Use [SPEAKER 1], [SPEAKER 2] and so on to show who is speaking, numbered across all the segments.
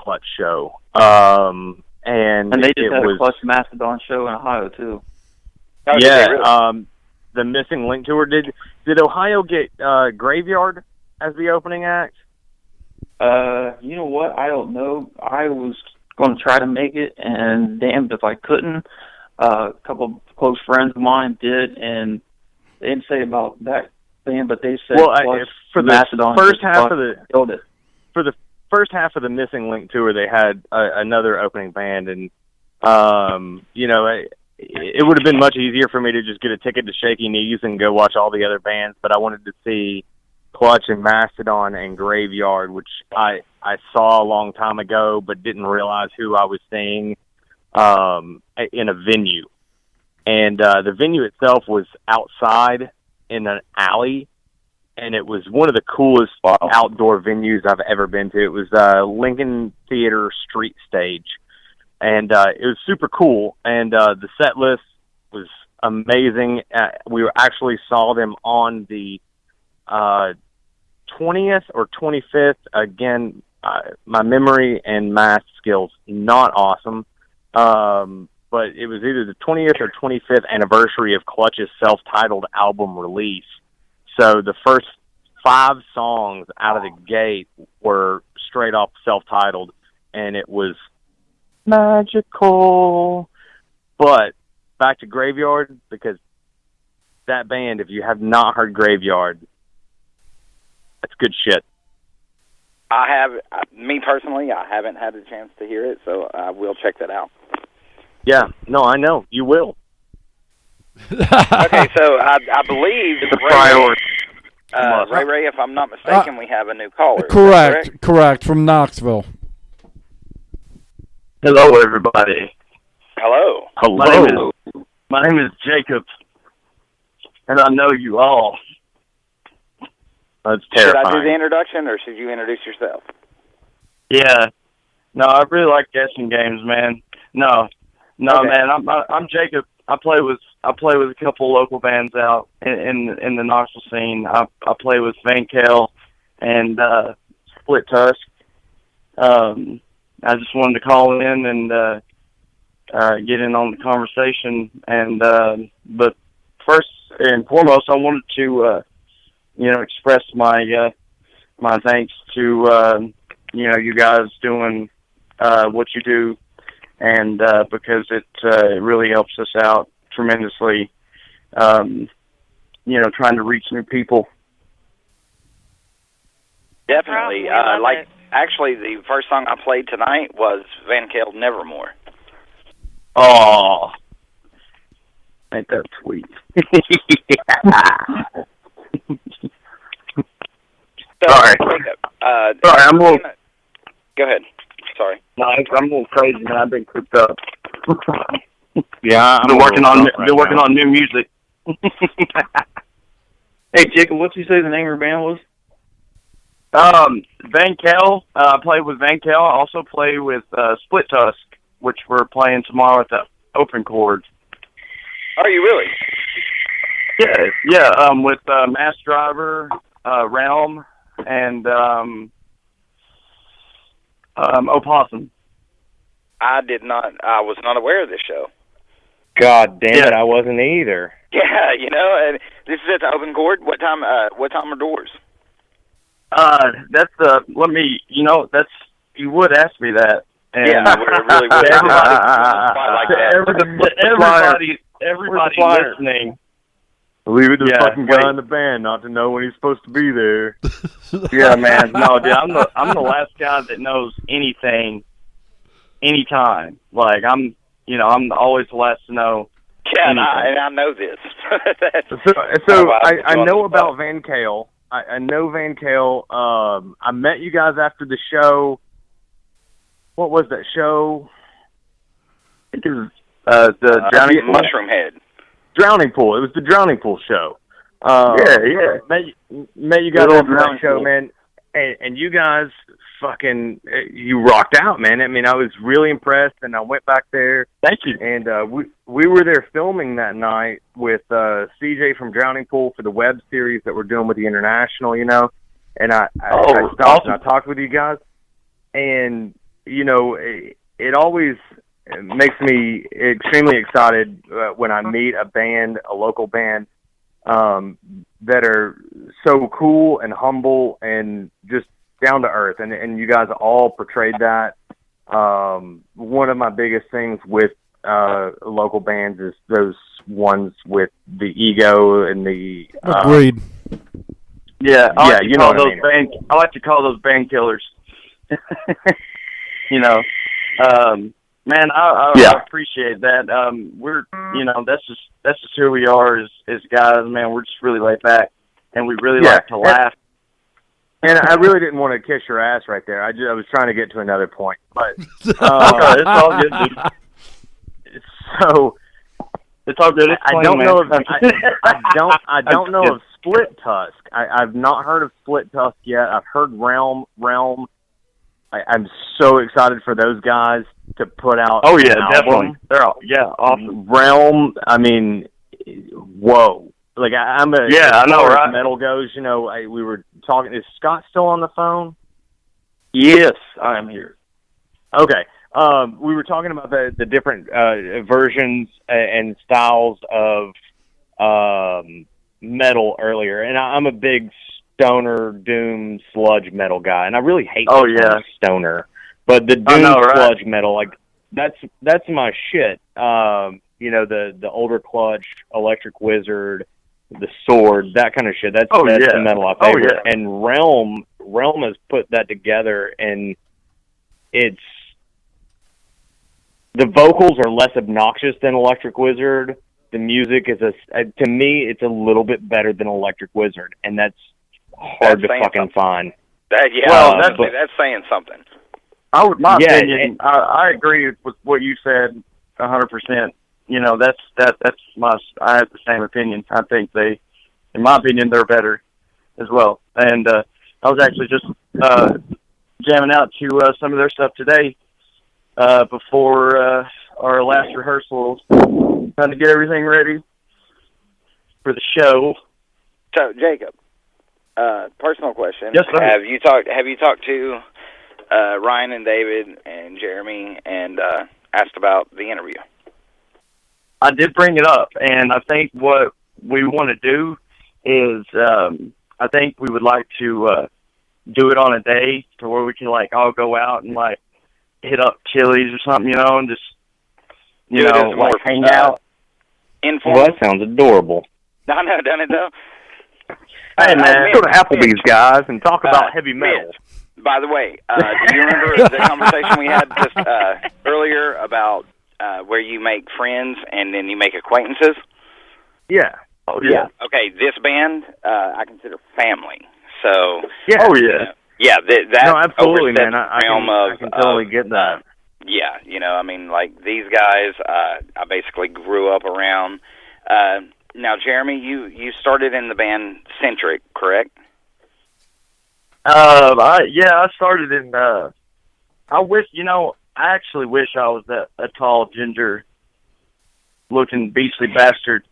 [SPEAKER 1] Clutch show. And
[SPEAKER 2] they just had
[SPEAKER 1] a
[SPEAKER 2] Clutch Mastodon show in Ohio too.
[SPEAKER 3] Oh,
[SPEAKER 1] yeah,
[SPEAKER 3] really?
[SPEAKER 1] the Missing Link tour. Did Ohio get Graveyard as the opening act?
[SPEAKER 2] You know what? I don't know. I was going to try to make it, and damned if I couldn't. A couple of close friends of mine did, and they didn't say about that band, but they said
[SPEAKER 1] for the
[SPEAKER 2] Mastodon
[SPEAKER 1] first half of the
[SPEAKER 2] killed it.
[SPEAKER 1] For the first half of the Missing Link tour, they had another opening band, and you know, it would have been much easier for me to just get a ticket to Shaky Knees and go watch all the other bands, but I wanted to see Clutch and Mastodon and Graveyard, which I saw a long time ago, but didn't realize who I was seeing in a venue. And the venue itself was outside in an alley, and it was one of the coolest outdoor venues I've ever been to. It was Lincoln Theater Street Stage, and it was super cool. And the set list was amazing. We actually saw them on the 20th or 25th. Again, my memory and math skills not awesome, but it was either the 20th or 25th anniversary of Clutch's self-titled album release. So the first 5 songs out of the gate were straight off self-titled, and it was magical. But back to Graveyard, because that band, if you have not heard Graveyard, that's good shit.
[SPEAKER 3] Me personally, I haven't had a chance to hear it, so I will check that out.
[SPEAKER 1] Yeah, no, I know. You will.
[SPEAKER 3] Okay, so I believe
[SPEAKER 1] it's a priority.
[SPEAKER 3] Ray, if I'm not mistaken, we have a new caller.
[SPEAKER 4] Correct, from Knoxville.
[SPEAKER 5] Hello, everybody.
[SPEAKER 3] Hello.
[SPEAKER 5] My name is Jacob, and I know you all.
[SPEAKER 1] That's terrifying.
[SPEAKER 3] Should I do the introduction, or should you introduce yourself?
[SPEAKER 5] Yeah. No, I really like guessing games, man. No, okay. Man. I'm Jacob. I play with a couple local bands out in the Knoxville scene. I play with Van Kale and Split Tusk. I just wanted to call in and get in on the conversation. And but first and foremost, I wanted to express my thanks to you guys doing what you do, and because it really helps us out tremendously, trying to reach new people.
[SPEAKER 3] Definitely. Actually, the first song I played tonight was Van Kale Nevermore.
[SPEAKER 5] Oh, ain't that sweet? Sorry. Sorry, I'm a little...
[SPEAKER 3] Go ahead. Sorry.
[SPEAKER 5] No, I'm a little crazy, man. I've been cooped up.
[SPEAKER 1] Yeah,
[SPEAKER 5] I've been working on new music.
[SPEAKER 2] Hey, Jacob, what did you say the name of your band was?
[SPEAKER 5] Van Kale. I play with Van Kale. I also play with Split Tusk, which we're playing tomorrow at the Open Chord.
[SPEAKER 3] Are you really?
[SPEAKER 5] Yeah. With Mass Driver, Realm, and Opossum.
[SPEAKER 3] I was not aware of this show.
[SPEAKER 1] God damn it, I wasn't either.
[SPEAKER 3] Yeah, and this is at the Open Chord. What time are doors?
[SPEAKER 5] You would ask me that. And
[SPEAKER 3] yeah, I really would.
[SPEAKER 5] Everybody listening.
[SPEAKER 1] Leave it to the fucking guy in the band not to know when he's supposed to be there.
[SPEAKER 5] Yeah, man. No, dude, I'm the last guy that knows anything, anytime. Like I'm always the last to know.
[SPEAKER 3] Yeah, and I know this.
[SPEAKER 1] so I know about Van Kale. I know Van Kale. I met you guys after the show. What was that show? I think it was the Drowning
[SPEAKER 3] Mushroom Head.
[SPEAKER 1] Drowning Pool. It was the Drowning Pool show.
[SPEAKER 5] Yeah.
[SPEAKER 1] Met you guys after that show, man. And you guys fucking, you rocked out, man. I mean, I was really impressed, and I went back there.
[SPEAKER 5] Thank you.
[SPEAKER 1] And we were there filming that night with CJ from Drowning Pool for the web series that we're doing with the International, And I stopped and I talked with you guys, and it always makes me extremely excited when I meet a local band, that are so cool and humble and just down to earth. And you guys all portrayed that. One of my biggest things with local bands is those ones with the ego and the
[SPEAKER 4] agreed.
[SPEAKER 5] Yeah, I like to call those
[SPEAKER 1] what I mean.
[SPEAKER 5] I like to call those band killers. Man, I appreciate that. We're that's just who we are as guys. Man, we're just really laid back, and we really like to laugh.
[SPEAKER 1] And I really didn't want to kiss your ass right there. I was trying to get to another point, but
[SPEAKER 5] it's all good, dude. It's all good.
[SPEAKER 1] I don't know if I don't know of Split Tusk. I've not heard of Split Tusk yet. I've heard Realm. I'm so excited for those guys to put out.
[SPEAKER 5] Oh yeah,
[SPEAKER 1] an
[SPEAKER 5] definitely.
[SPEAKER 1] album.
[SPEAKER 5] They're awesome.
[SPEAKER 1] Realm. I mean, whoa. Like I'm a
[SPEAKER 5] I know, right?
[SPEAKER 1] Metal goes. We were talking. Is Scott still on the phone?
[SPEAKER 5] Yes, I am here.
[SPEAKER 1] Okay. We were talking about the different versions and styles of metal earlier, and I'm a big stoner, doom, sludge metal guy, and I really hate stoner. But the doom sludge metal, like that's my shit. The Older Clutch, Electric Wizard, the Sword, that kind of shit. That's the metal I favor. And Realm has put that together, and it's the vocals are less obnoxious than Electric Wizard. The music is to me, it's a little bit better than Electric Wizard, and that's hard to fucking find.
[SPEAKER 3] That's saying something.
[SPEAKER 5] My opinion, I agree with what you said 100%. That's I have the same opinion. I think in my opinion, they're better as well. And I was actually just jamming out to some of their stuff today before our last rehearsal, trying to get everything ready for the show.
[SPEAKER 3] So, Jacob, personal question.
[SPEAKER 5] Yes, sir.
[SPEAKER 3] Have you talked to Ryan and David and Jeremy and asked about the interview?
[SPEAKER 5] I did bring it up, and I think what we want to do is I think we would like to do it on a day to where we can all go out and hit up Chili's or something, and just hang out.
[SPEAKER 3] Informal.
[SPEAKER 1] Well, that sounds adorable.
[SPEAKER 3] I know, doesn't it though?
[SPEAKER 1] Hey man, go to Applebee's, guys, and talk about heavy metal.
[SPEAKER 3] By the way, do you remember the conversation we had just earlier about where you make friends and then you make acquaintances?
[SPEAKER 1] Yeah. Oh yeah.
[SPEAKER 3] Okay, this band I consider family. So
[SPEAKER 1] yeah. Oh yeah.
[SPEAKER 3] That
[SPEAKER 1] no, absolutely, man. I can totally get that.
[SPEAKER 3] Yeah, these guys, I basically grew up around. Now, Jeremy, you started in the band Centric, correct?
[SPEAKER 5] I started in. I actually wish I was a tall, ginger-looking, beastly bastard.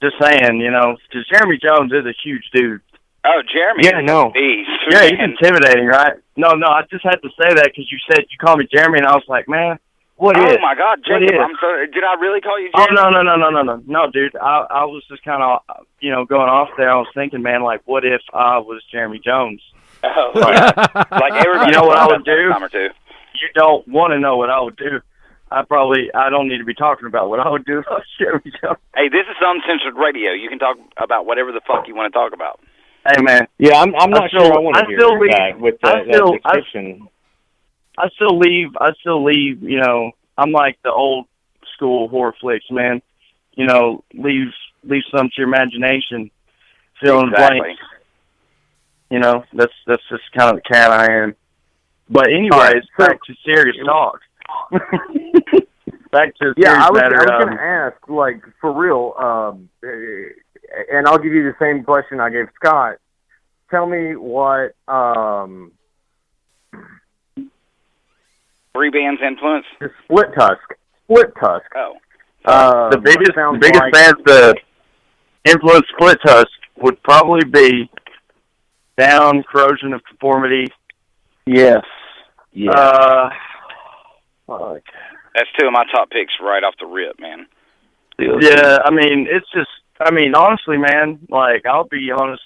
[SPEAKER 5] Just saying, because Jeremy Jones is a huge dude.
[SPEAKER 3] Oh, Jeremy.
[SPEAKER 5] Yeah, no.
[SPEAKER 3] Beast,
[SPEAKER 5] yeah, he's intimidating, right? No, I just had to say that because you said you called me Jeremy, and I was like, man, what is?
[SPEAKER 3] Oh my God, Jacob! I'm sorry. Did I really call you Jeremy?
[SPEAKER 5] Oh no, dude. I was just kind of, going off there. I was thinking, man, what if I was Jeremy Jones?
[SPEAKER 3] Oh, like everybody.
[SPEAKER 5] You know what I would do?
[SPEAKER 3] Time or two.
[SPEAKER 5] You don't want to know what I would do. I don't need to be talking about what I would do if I was Jeremy Jones.
[SPEAKER 3] Hey, this is uncensored radio. You can talk about whatever the fuck you want to talk about.
[SPEAKER 5] Hey man,
[SPEAKER 1] yeah, I'm not sure I want to hear that with that description.
[SPEAKER 5] I still leave. I'm like the old school horror flicks, man. Leave some to your imagination. Fill in the blanks. That's just kind of the cat I am. But anyways, back to serious talk. Back to
[SPEAKER 1] I was going to ask, for real, and I'll give you the same question I gave Scott. Tell me what
[SPEAKER 3] three bands influence?
[SPEAKER 1] The Split Tusk.
[SPEAKER 3] Oh.
[SPEAKER 5] The biggest bands that influence Split Tusk would probably be Down, Corrosion of Conformity.
[SPEAKER 1] Yes.
[SPEAKER 2] Yeah.
[SPEAKER 5] Fuck.
[SPEAKER 3] That's two of my top picks right off the rip, man.
[SPEAKER 5] Yeah, I mean, it's just, I mean, honestly, man, like, I'll be honest,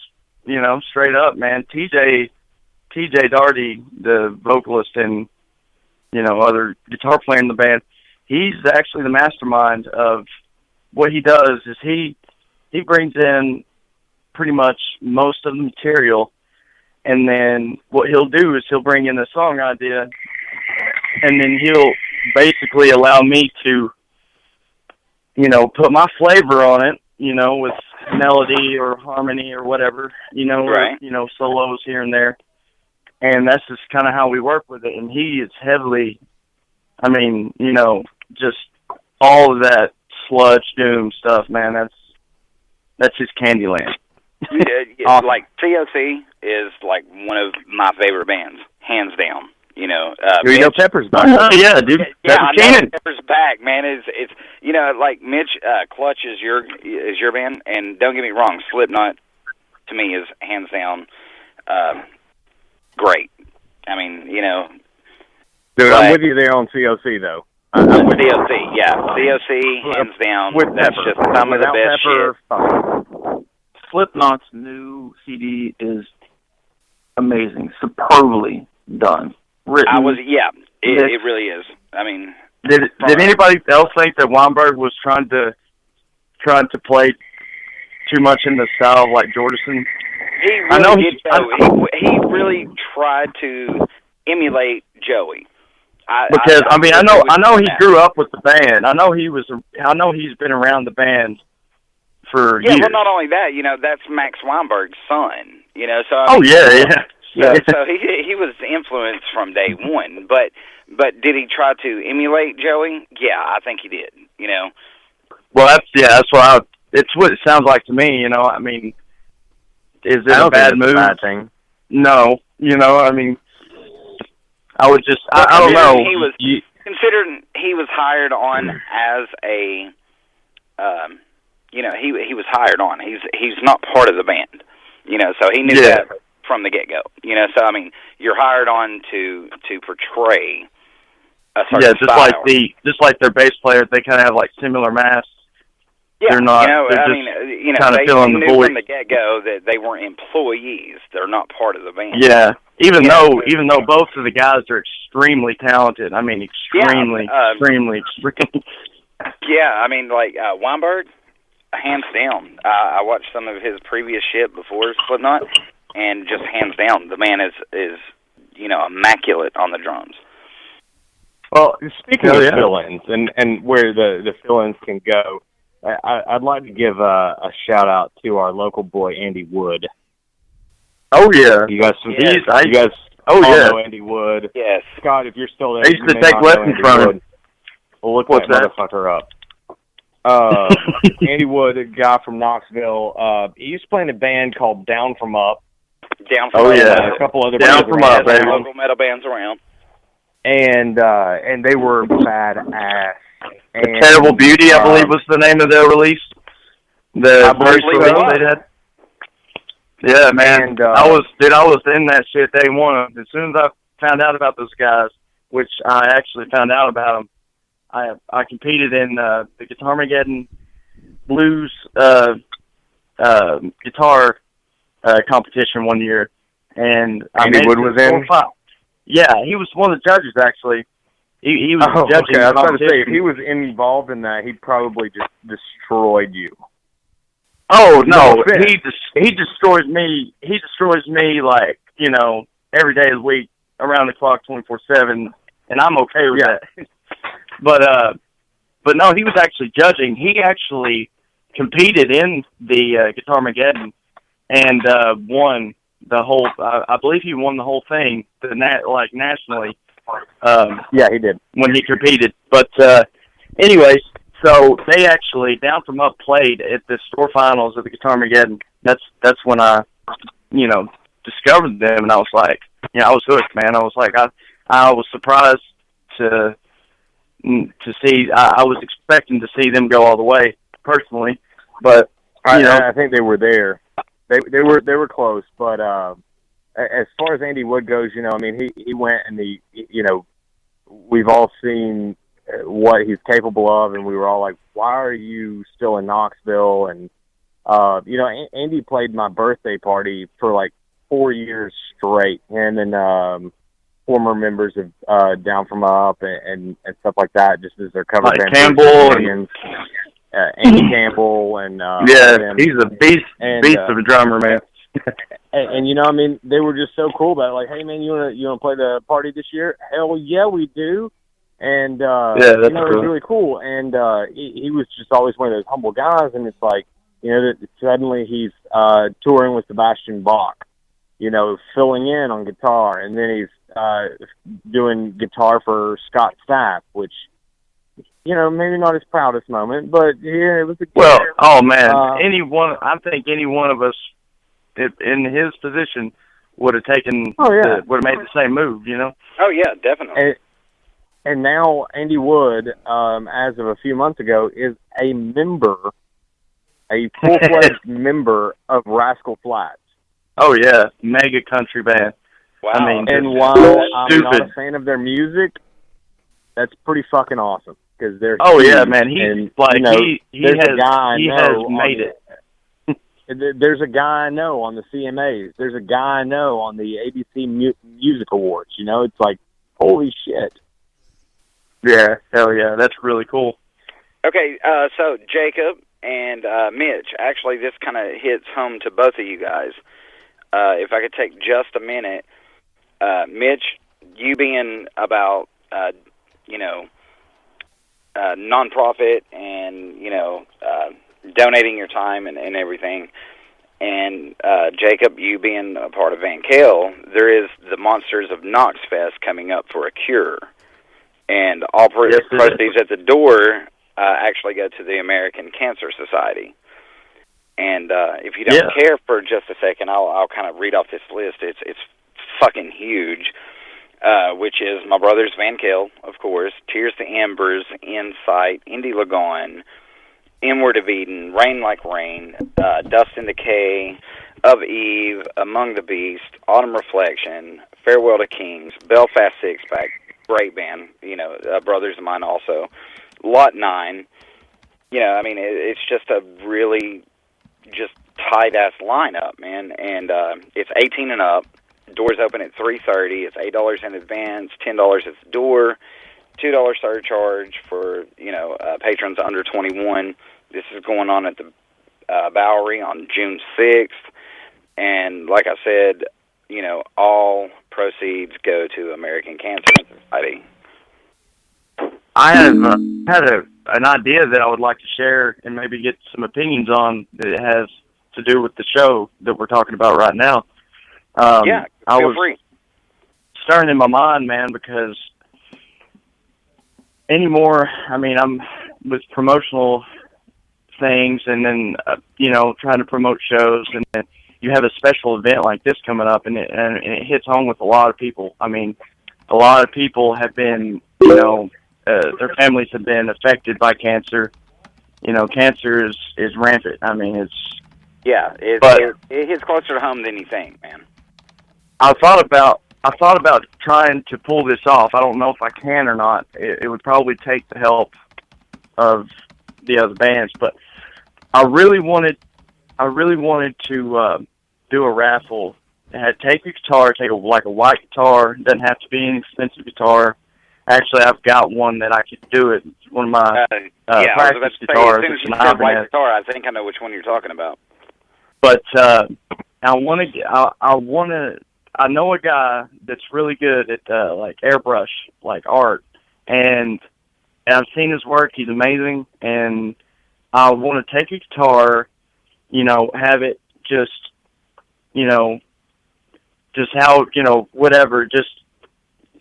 [SPEAKER 5] you know, straight up, man. TJ Darty, the vocalist and, you know, other guitar player in the band, he's actually the mastermind of what he does is he brings in pretty much most of the material, and then what he'll do is he'll bring in a song idea, and then he'll basically allow me to, you know, put my flavor on it, you know, with melody or harmony or whatever, you know,
[SPEAKER 3] right.
[SPEAKER 5] or, you know, solos here and there. And that's just kind of how we work with it. And he is heavily, I mean, you know, just all of that sludge doom stuff, man. That's his Candyland.
[SPEAKER 3] Awesome. Like COC is like one of my favorite bands, hands down. You know,
[SPEAKER 1] Here you go, Pepper's back.
[SPEAKER 5] Yeah, dude.
[SPEAKER 3] Yeah, I know Pepper's back, man. It's you know, like Mitch, Clutch is your band, and don't get me wrong, Slipknot to me is hands down great. I mean, you know,
[SPEAKER 1] dude, I'm with you there on COC though.
[SPEAKER 3] I'm with COC, yeah, COC hands down.
[SPEAKER 1] With
[SPEAKER 3] that's
[SPEAKER 1] Pepper.
[SPEAKER 3] just some of the best
[SPEAKER 1] Pepper,
[SPEAKER 3] shit.
[SPEAKER 2] Slipknot's new CD is amazing, superbly done. Written.
[SPEAKER 3] It really is. I mean,
[SPEAKER 5] did anybody else think that Weinberg was trying to play too much in the style of like Jordison?
[SPEAKER 3] He really tried to emulate Joey.
[SPEAKER 5] I know he grew up with the band. I know he's been around the band for years.
[SPEAKER 3] Yeah, well, not only that, you know, that's Max Weinberg's son. You know, so So he was influenced from day one, but did he try to emulate Joey? Yeah, I think he did. You know.
[SPEAKER 5] Well, it's what it sounds like to me. You know, I mean, is it a bad move?
[SPEAKER 1] A bad thing.
[SPEAKER 5] No, you know, I mean, I would just I don't know.
[SPEAKER 3] Considering he was hired on as a, you know, he was hired on. He's not part of the band. You know, so he knew that from the get-go, you know. So I mean, you're hired on to portray a certain style.
[SPEAKER 5] just like their bass players, they kind of have like similar masks.
[SPEAKER 3] Yeah,
[SPEAKER 5] they're not.
[SPEAKER 3] You know,
[SPEAKER 5] they're
[SPEAKER 3] I
[SPEAKER 5] just
[SPEAKER 3] mean, you know,
[SPEAKER 5] kind of
[SPEAKER 3] they
[SPEAKER 5] filling the
[SPEAKER 3] knew
[SPEAKER 5] void
[SPEAKER 3] from the get-go that they weren't employees. They're not part of the band.
[SPEAKER 5] Yeah, even though both of the guys are extremely talented. I mean, extremely.
[SPEAKER 3] Yeah, I mean, like Weinberg, hands down. I watched some of his previous shit before Slipknot. And just hands down, the man is you know, immaculate on the drums.
[SPEAKER 1] Well, speaking of fill-ins and where the fill-ins can go, I'd like to give a shout-out to our local boy, Andy Wood.
[SPEAKER 5] Oh, yeah.
[SPEAKER 1] You guys know Andy Wood.
[SPEAKER 3] Yes.
[SPEAKER 1] Scott, if you're still there,
[SPEAKER 5] I used to take lessons from him.
[SPEAKER 1] Well, look that motherfucker up. Andy Wood, a guy from Knoxville, he used to play in a band called Down From Up.
[SPEAKER 3] Down From Up.
[SPEAKER 1] A couple other
[SPEAKER 5] Down From Up, baby.
[SPEAKER 3] Local metal bands around.
[SPEAKER 1] And they were badass.
[SPEAKER 5] The Terrible Beauty, I believe, was the name of their release. The first release they had. Yeah, man. And, I was in that shit day one. As soon as I found out about those guys, which I actually found out about them, I competed in the Guitarmageddon Blues guitar competition one year, and
[SPEAKER 1] Andy Wood was in.
[SPEAKER 5] Yeah, he was one of the judges actually. He was judging.
[SPEAKER 1] Okay. I was trying to say if he was involved in that, he probably just destroyed you.
[SPEAKER 5] Oh no, he destroys me. He destroys me like, you know, every day of the week, around the clock, 24/7, and I'm okay with that. But no, he was actually judging. He actually competed in the Guitarmageddon and won the whole. I believe he won the whole thing, nationally.
[SPEAKER 1] Yeah, he did
[SPEAKER 5] when he competed. But anyways, so they actually Down From Up played at the store finals of the Guitarmageddon. That's when I, you know, discovered them, and I was like, I was hooked, man. I was like, I was surprised to see. I was expecting to see them go all the way personally, but I think
[SPEAKER 1] they were there. They were close, but as far as Andy Wood goes, you know, I mean, he went and you know, we've all seen what he's capable of, and we were all like, why are you still in Knoxville? And, you know, Andy played my birthday party for like 4 years straight. Him and former members of Down From Up and stuff like that, just as their cover
[SPEAKER 5] like
[SPEAKER 1] band.
[SPEAKER 5] Campbell and
[SPEAKER 1] Andy Campbell and
[SPEAKER 5] he's a beast of a drummer, man.
[SPEAKER 1] and you know, I mean, they were just so cool about it. Like, hey man, you wanna play the party this year? Hell yeah, we do. And
[SPEAKER 5] that's
[SPEAKER 1] you know, it was
[SPEAKER 5] cool.
[SPEAKER 1] really cool. And he was just always one of those humble guys. And it's like, you know, that suddenly he's touring with Sebastian Bach, you know, filling in on guitar, and then he's doing guitar for Scott Stapp, which, you know, maybe not his proudest moment, but yeah, it was a good.
[SPEAKER 5] Well, oh man, I think any one of us in his position would have taken, would have made the same move, you know?
[SPEAKER 3] Oh yeah, definitely.
[SPEAKER 1] And now Andy Wood, as of a few months ago, is a full-fledged member of Rascal Flatts.
[SPEAKER 5] Oh yeah, mega country band.
[SPEAKER 3] Wow.
[SPEAKER 5] I mean,
[SPEAKER 1] and while I'm not a fan of their music, that's pretty fucking awesome because they're.
[SPEAKER 5] Oh
[SPEAKER 1] huge.
[SPEAKER 5] yeah, man. He's like, you know, he has made it.
[SPEAKER 1] There's a guy I know on the CMAs. There's a guy I know on the ABC Music Awards. You know, it's like, holy shit.
[SPEAKER 5] Yeah, hell yeah, that's really cool.
[SPEAKER 3] Okay, so Jacob and Mitch, actually this kind of hits home to both of you guys. If I could take just a minute, Mitch, you being about, you know, nonprofit and, you know, donating your time and everything, and Jacob, you being a part of Van Kale, there is the Monsters of Knox Fest coming up for a cure, and all proceeds at the door actually go to the American Cancer Society. And if you don't care for just a second, I'll kind of read off this list. It's fucking huge, which is My Brothers Van Kale, of course, Tears to Embers, Insight, Indy Lagon, Inward of Eden, Rain Like Rain, Dust and Decay, Of Eve, Among the Beast, Autumn Reflection, Farewell to Kings, Belfast Six-Pack, great band, you know, brothers of mine also, Lot 9, you know, I mean, it's just a really just tight-ass lineup, man, and it's 18 and up, doors open at 3:30, it's $8 in advance, $10 at the door, $2 surcharge for, you know, patrons under 21. This is going on at the Bowery on June 6th. And like I said, you know, all proceeds go to American Cancer Society.
[SPEAKER 5] I have had an idea that I would like to share and maybe get some opinions on that it has to do with the show that we're talking about right now. Feel free. Stirring in my mind, man, because anymore, I mean, I'm with promotional things and then, you know, trying to promote shows, and then you have a special event like this coming up, and it hits home with a lot of people. I mean, a lot of people have been, you know, their families have been affected by cancer. You know, cancer is rampant. I mean, it
[SPEAKER 3] hits closer to home than you think, man.
[SPEAKER 5] I thought about trying to pull this off. I don't know if I can or not. It would probably take the help of the other bands, but I really wanted to do a raffle. Take a guitar, take a white guitar. It doesn't have to be an expensive guitar. Actually, I've got one that I could do it. It's one of my practice guitars.
[SPEAKER 3] As soon as you said white guitar, I think I know which one you're talking about.
[SPEAKER 5] But I know a guy that's really good at like airbrush, like art, and I've seen his work. He's amazing, and I want to take a guitar, you know, have it just, you know, just how, you know, whatever, just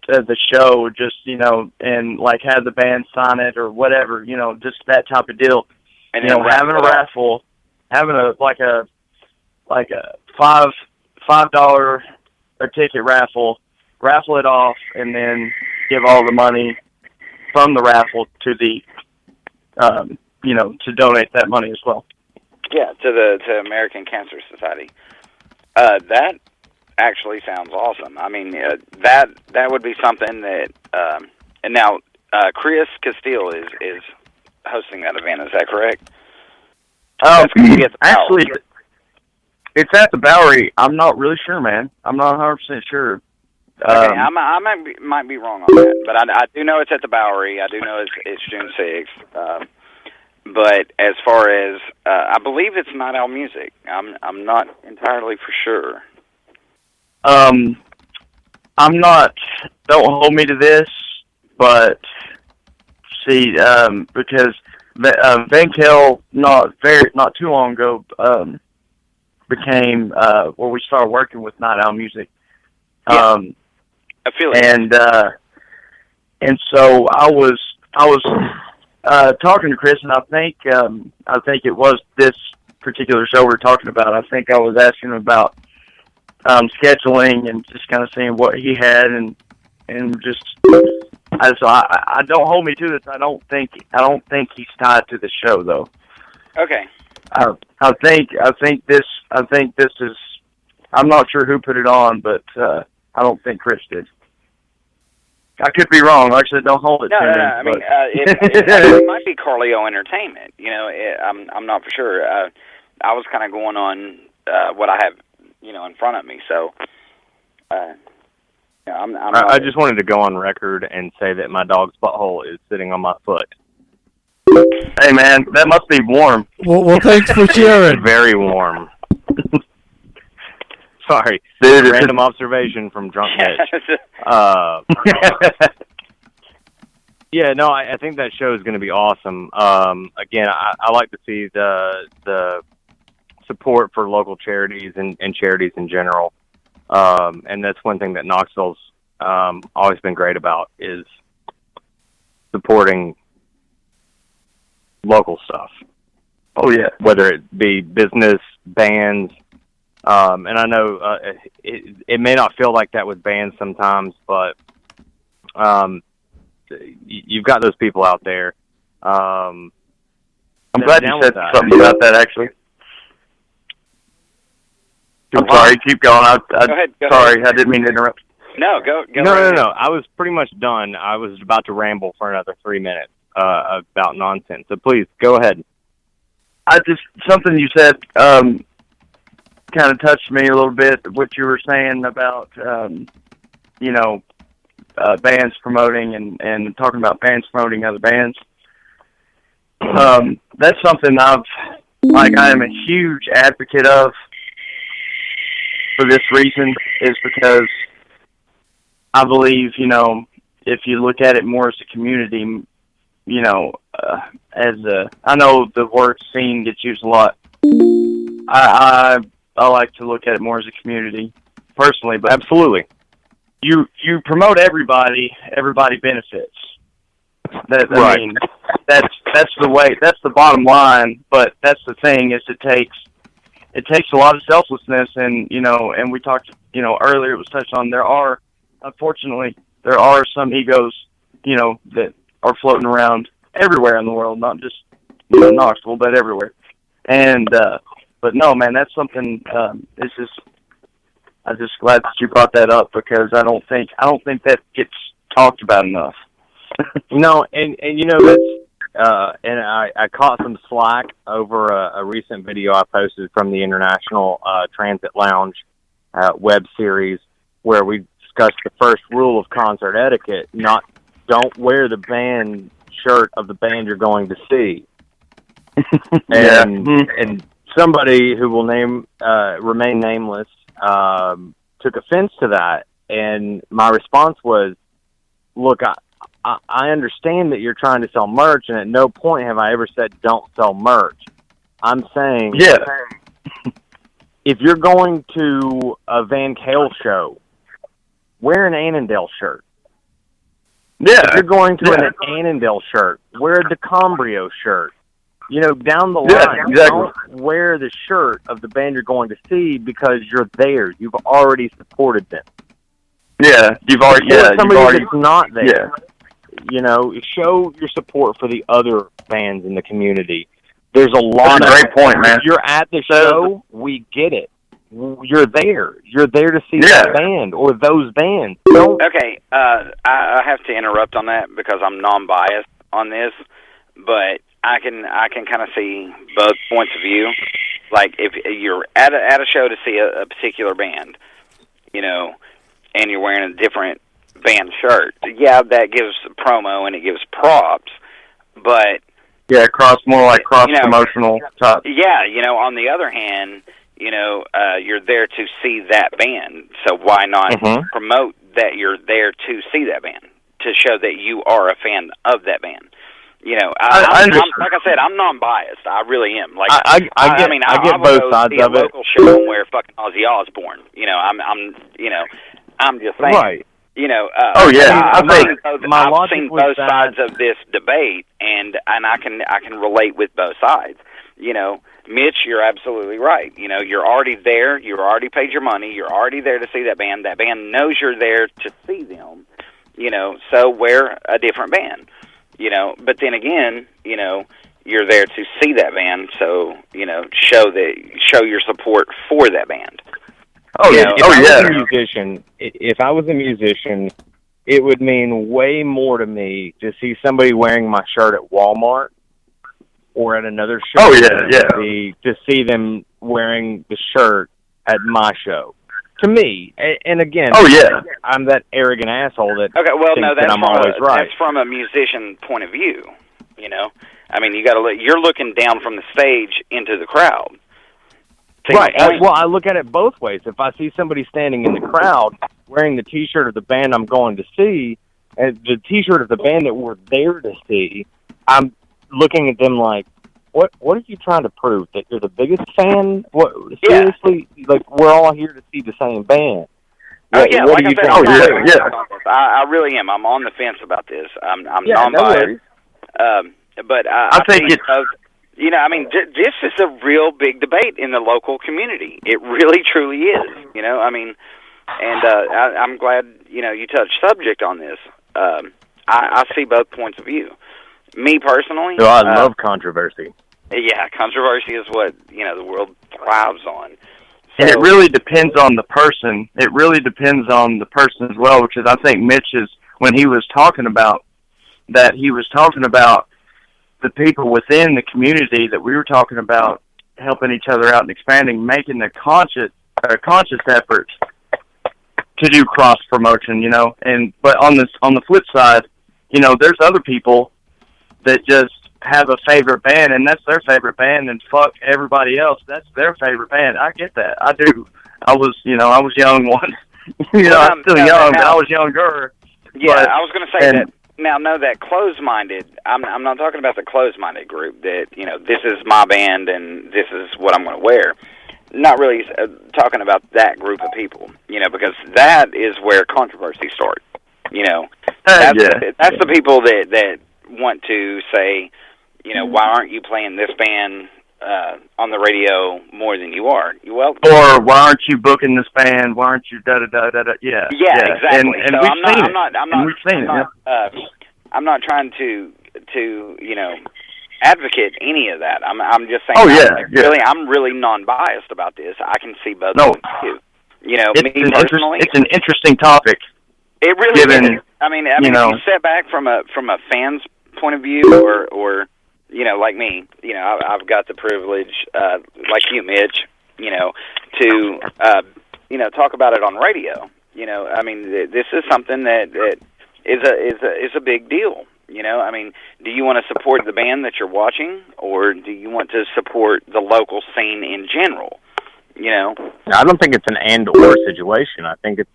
[SPEAKER 5] the show, just, you know, and like have the band sign it or whatever, you know, just that type of deal. And you know, having a raffle, having a $5 a ticket raffle it off, and then give all the money from the raffle to the, you know, to donate that money as well.
[SPEAKER 3] Yeah, to American Cancer Society. That actually sounds awesome. I mean, that would be something that. And now, Chris Castile is hosting that event. Is that correct?
[SPEAKER 5] Actually, it's at the Bowery. I'm not really sure, man. I'm not 100% sure.
[SPEAKER 3] Okay, I might be wrong on that, but I do know it's at the Bowery. I do know it's June 6th. But as far as I believe it's Night Owl Music. I'm not entirely for sure.
[SPEAKER 5] I'm not. Don't hold me to this, but see, because Van Kell not too long ago became where we started working with Night Owl Music.
[SPEAKER 3] Affiliate.
[SPEAKER 5] And so I was talking to Chris, and I think it was this particular show we're talking about. I think I was asking him about scheduling and just kind of seeing what he had, and just I don't hold me to this. I don't think he's tied to the show though.
[SPEAKER 3] Okay.
[SPEAKER 5] I think this is. I'm not sure who put it on, but I don't think Chris did. I could be wrong. Like I said, don't hold it to me.
[SPEAKER 3] No. I mean, it might be Carleo Entertainment. You know, I'm not for sure. I was kind of going on what I have, in front of me. So,
[SPEAKER 1] I just wanted to go on record and say that my dog's butthole is sitting on my foot.
[SPEAKER 5] Hey, man, that must be warm.
[SPEAKER 4] Well, thanks for sharing.
[SPEAKER 1] Very warm. Sorry.
[SPEAKER 5] Dude,
[SPEAKER 1] random observation from Drunk Mitch. Yeah, no, I think that show is going to be awesome. Again, I like to see the support for local charities and charities in general. And that's one thing that Knoxville's always been great about is supporting local stuff.
[SPEAKER 5] Oh, yeah.
[SPEAKER 1] Whether it be business, bands, and I know it may not feel like that with bands sometimes, but you've got those people out there. I'm
[SPEAKER 5] glad you said something about that, actually. I'm sorry, keep going.
[SPEAKER 3] Go ahead.
[SPEAKER 5] Sorry, I didn't mean to interrupt.
[SPEAKER 3] No, go.
[SPEAKER 1] No. I was pretty much done. I was about to ramble for another 3 minutes about nonsense. So please, go ahead. Something you said kind of touched me a little bit, what you were saying about, bands promoting and talking about bands promoting other bands. That's something I am a huge advocate of for this reason, is because I believe, if you look at it more as a community, I know the word scene gets used a lot. I like to look at it more as a community, personally. But absolutely,
[SPEAKER 5] you promote everybody benefits. Right. I mean, that's the way. That's the bottom line. But that's the thing, is it takes a lot of selflessness, and and we talked earlier. It was touched on. Unfortunately, there are some egos that are floating around everywhere in the world, not just Knoxville, but everywhere. And but no, man, that's something. I'm just glad that you brought that up, because I don't think that gets talked about enough.
[SPEAKER 1] No, and that's and I caught some slack over a recent video I posted from the International Transit Lounge web series, where we discussed the first rule of concert etiquette: don't wear the band shirt of the band you're going to see. And somebody who will remain nameless took offense to that, and my response was, look, I understand that you're trying to sell merch, and at no point have I ever said don't sell merch. I'm saying, if you're going to a Van Kell show, wear an Annandale shirt.
[SPEAKER 5] Yeah.
[SPEAKER 1] If you're going to an Annandale shirt, wear a DeCambrio shirt. Down the line, don't wear the shirt of the band you're going to see because you're there. You've already supported them.
[SPEAKER 5] Yeah, you've already.
[SPEAKER 1] Somebody that's not there. Show your support for the other bands in the community. There's a lot.
[SPEAKER 5] That's a great point, man.
[SPEAKER 1] If you're at the show, we get it. you're there. You're there to see that band or those bands. Don't.
[SPEAKER 3] Okay, I have to interrupt on that because I'm non-biased on this, but I can kind of see both points of view. Like if you're at a show to see a particular band, you know, and you're wearing a different band shirt, yeah, that gives promo and it gives props, but
[SPEAKER 5] cross-promotional type.
[SPEAKER 3] Yeah, you know, on the other hand, you know, you're there to see that band, so why not promote that you're there to see that band, to show that you are a fan of that band. You know, I'm like I said, I'm non-biased. I really am. Like, I get
[SPEAKER 1] both sides of it.
[SPEAKER 3] A local show where fucking Ozzy Osbourne. You know, I'm just saying.
[SPEAKER 1] Right.
[SPEAKER 3] You know.
[SPEAKER 1] I've
[SPEAKER 3] seen both sides of this debate, and I can relate with both sides. You know, Mitch, you're absolutely right. You know, you're already there. You already paid your money. You're already there to see that band. That band knows you're there to see them. You know, so wear a different band. You know, but then again, you know, you're there to see that band, so, you know, show your support for that band.
[SPEAKER 1] If I was a musician, it would mean way more to me to see somebody wearing my shirt at Walmart or at another show. To see them wearing the shirt at my show. To me, and again, I'm that arrogant asshole that thinks I'm always right.
[SPEAKER 3] That's from a musician point of view, you know. I mean, you're looking down from the stage into the crowd.
[SPEAKER 1] Right. I look at it both ways. If I see somebody standing in the crowd wearing the T-shirt of the band I'm going to see, and the T-shirt of the band that we're there to see, I'm looking at them like, What are you trying to prove? That you're the biggest fan? What, seriously? Like, we're all here to see the same band.
[SPEAKER 3] I really am. I'm on the fence about this. I'm non-biased. But I think it's... you know, I mean, this is a real big debate in the local community. It really, truly is. You know, I mean, and I'm glad, you know, you touched subject on this. I see both points of view. Me personally...
[SPEAKER 1] So I love controversy.
[SPEAKER 3] Yeah, controversy is what, you know, the world thrives on. So,
[SPEAKER 5] and it really depends on the person. It really depends on the person as well, which is, I think Mitch is, when he was talking about that, he was talking about the people within the community that we were talking about helping each other out and expanding, making a conscious effort to do cross promotion, you know. But on the flip side, you know, there's other people that just have a favorite band, and that's their favorite band, and fuck everybody else. That's their favorite band. I get that. I do. I was young once. I'm still young, but I was younger.
[SPEAKER 3] Yeah, I was going to say that. Now, know that closed-minded, I'm not talking about the closed-minded group that, you know, this is my band and this is what I'm going to wear. Not really talking about that group of people, you know, because that is where controversy starts. You know, that's the people that want to say, you know, why aren't you playing this band on the radio more than you are? Or
[SPEAKER 5] why aren't you booking this band? Why aren't you da da da da da? Yeah,
[SPEAKER 3] exactly.
[SPEAKER 5] And so
[SPEAKER 3] I'm not trying to you know, advocate any of that. I'm just saying. Really, I'm really non-biased about this. I can see both points too. You know, me personally,
[SPEAKER 5] it's an interesting topic.
[SPEAKER 3] It really is. I mean, if you step back from a fan's point of view, or you know, like me, you know, I've got the privilege, like you, Mitch, you know, to you know, talk about it on radio. You know, I mean, this is something that is a big deal. You know, I mean, do you want to support the band that you're watching, or do you want to support the local scene in general? You know,
[SPEAKER 1] I don't think it's an and/or situation. I think it's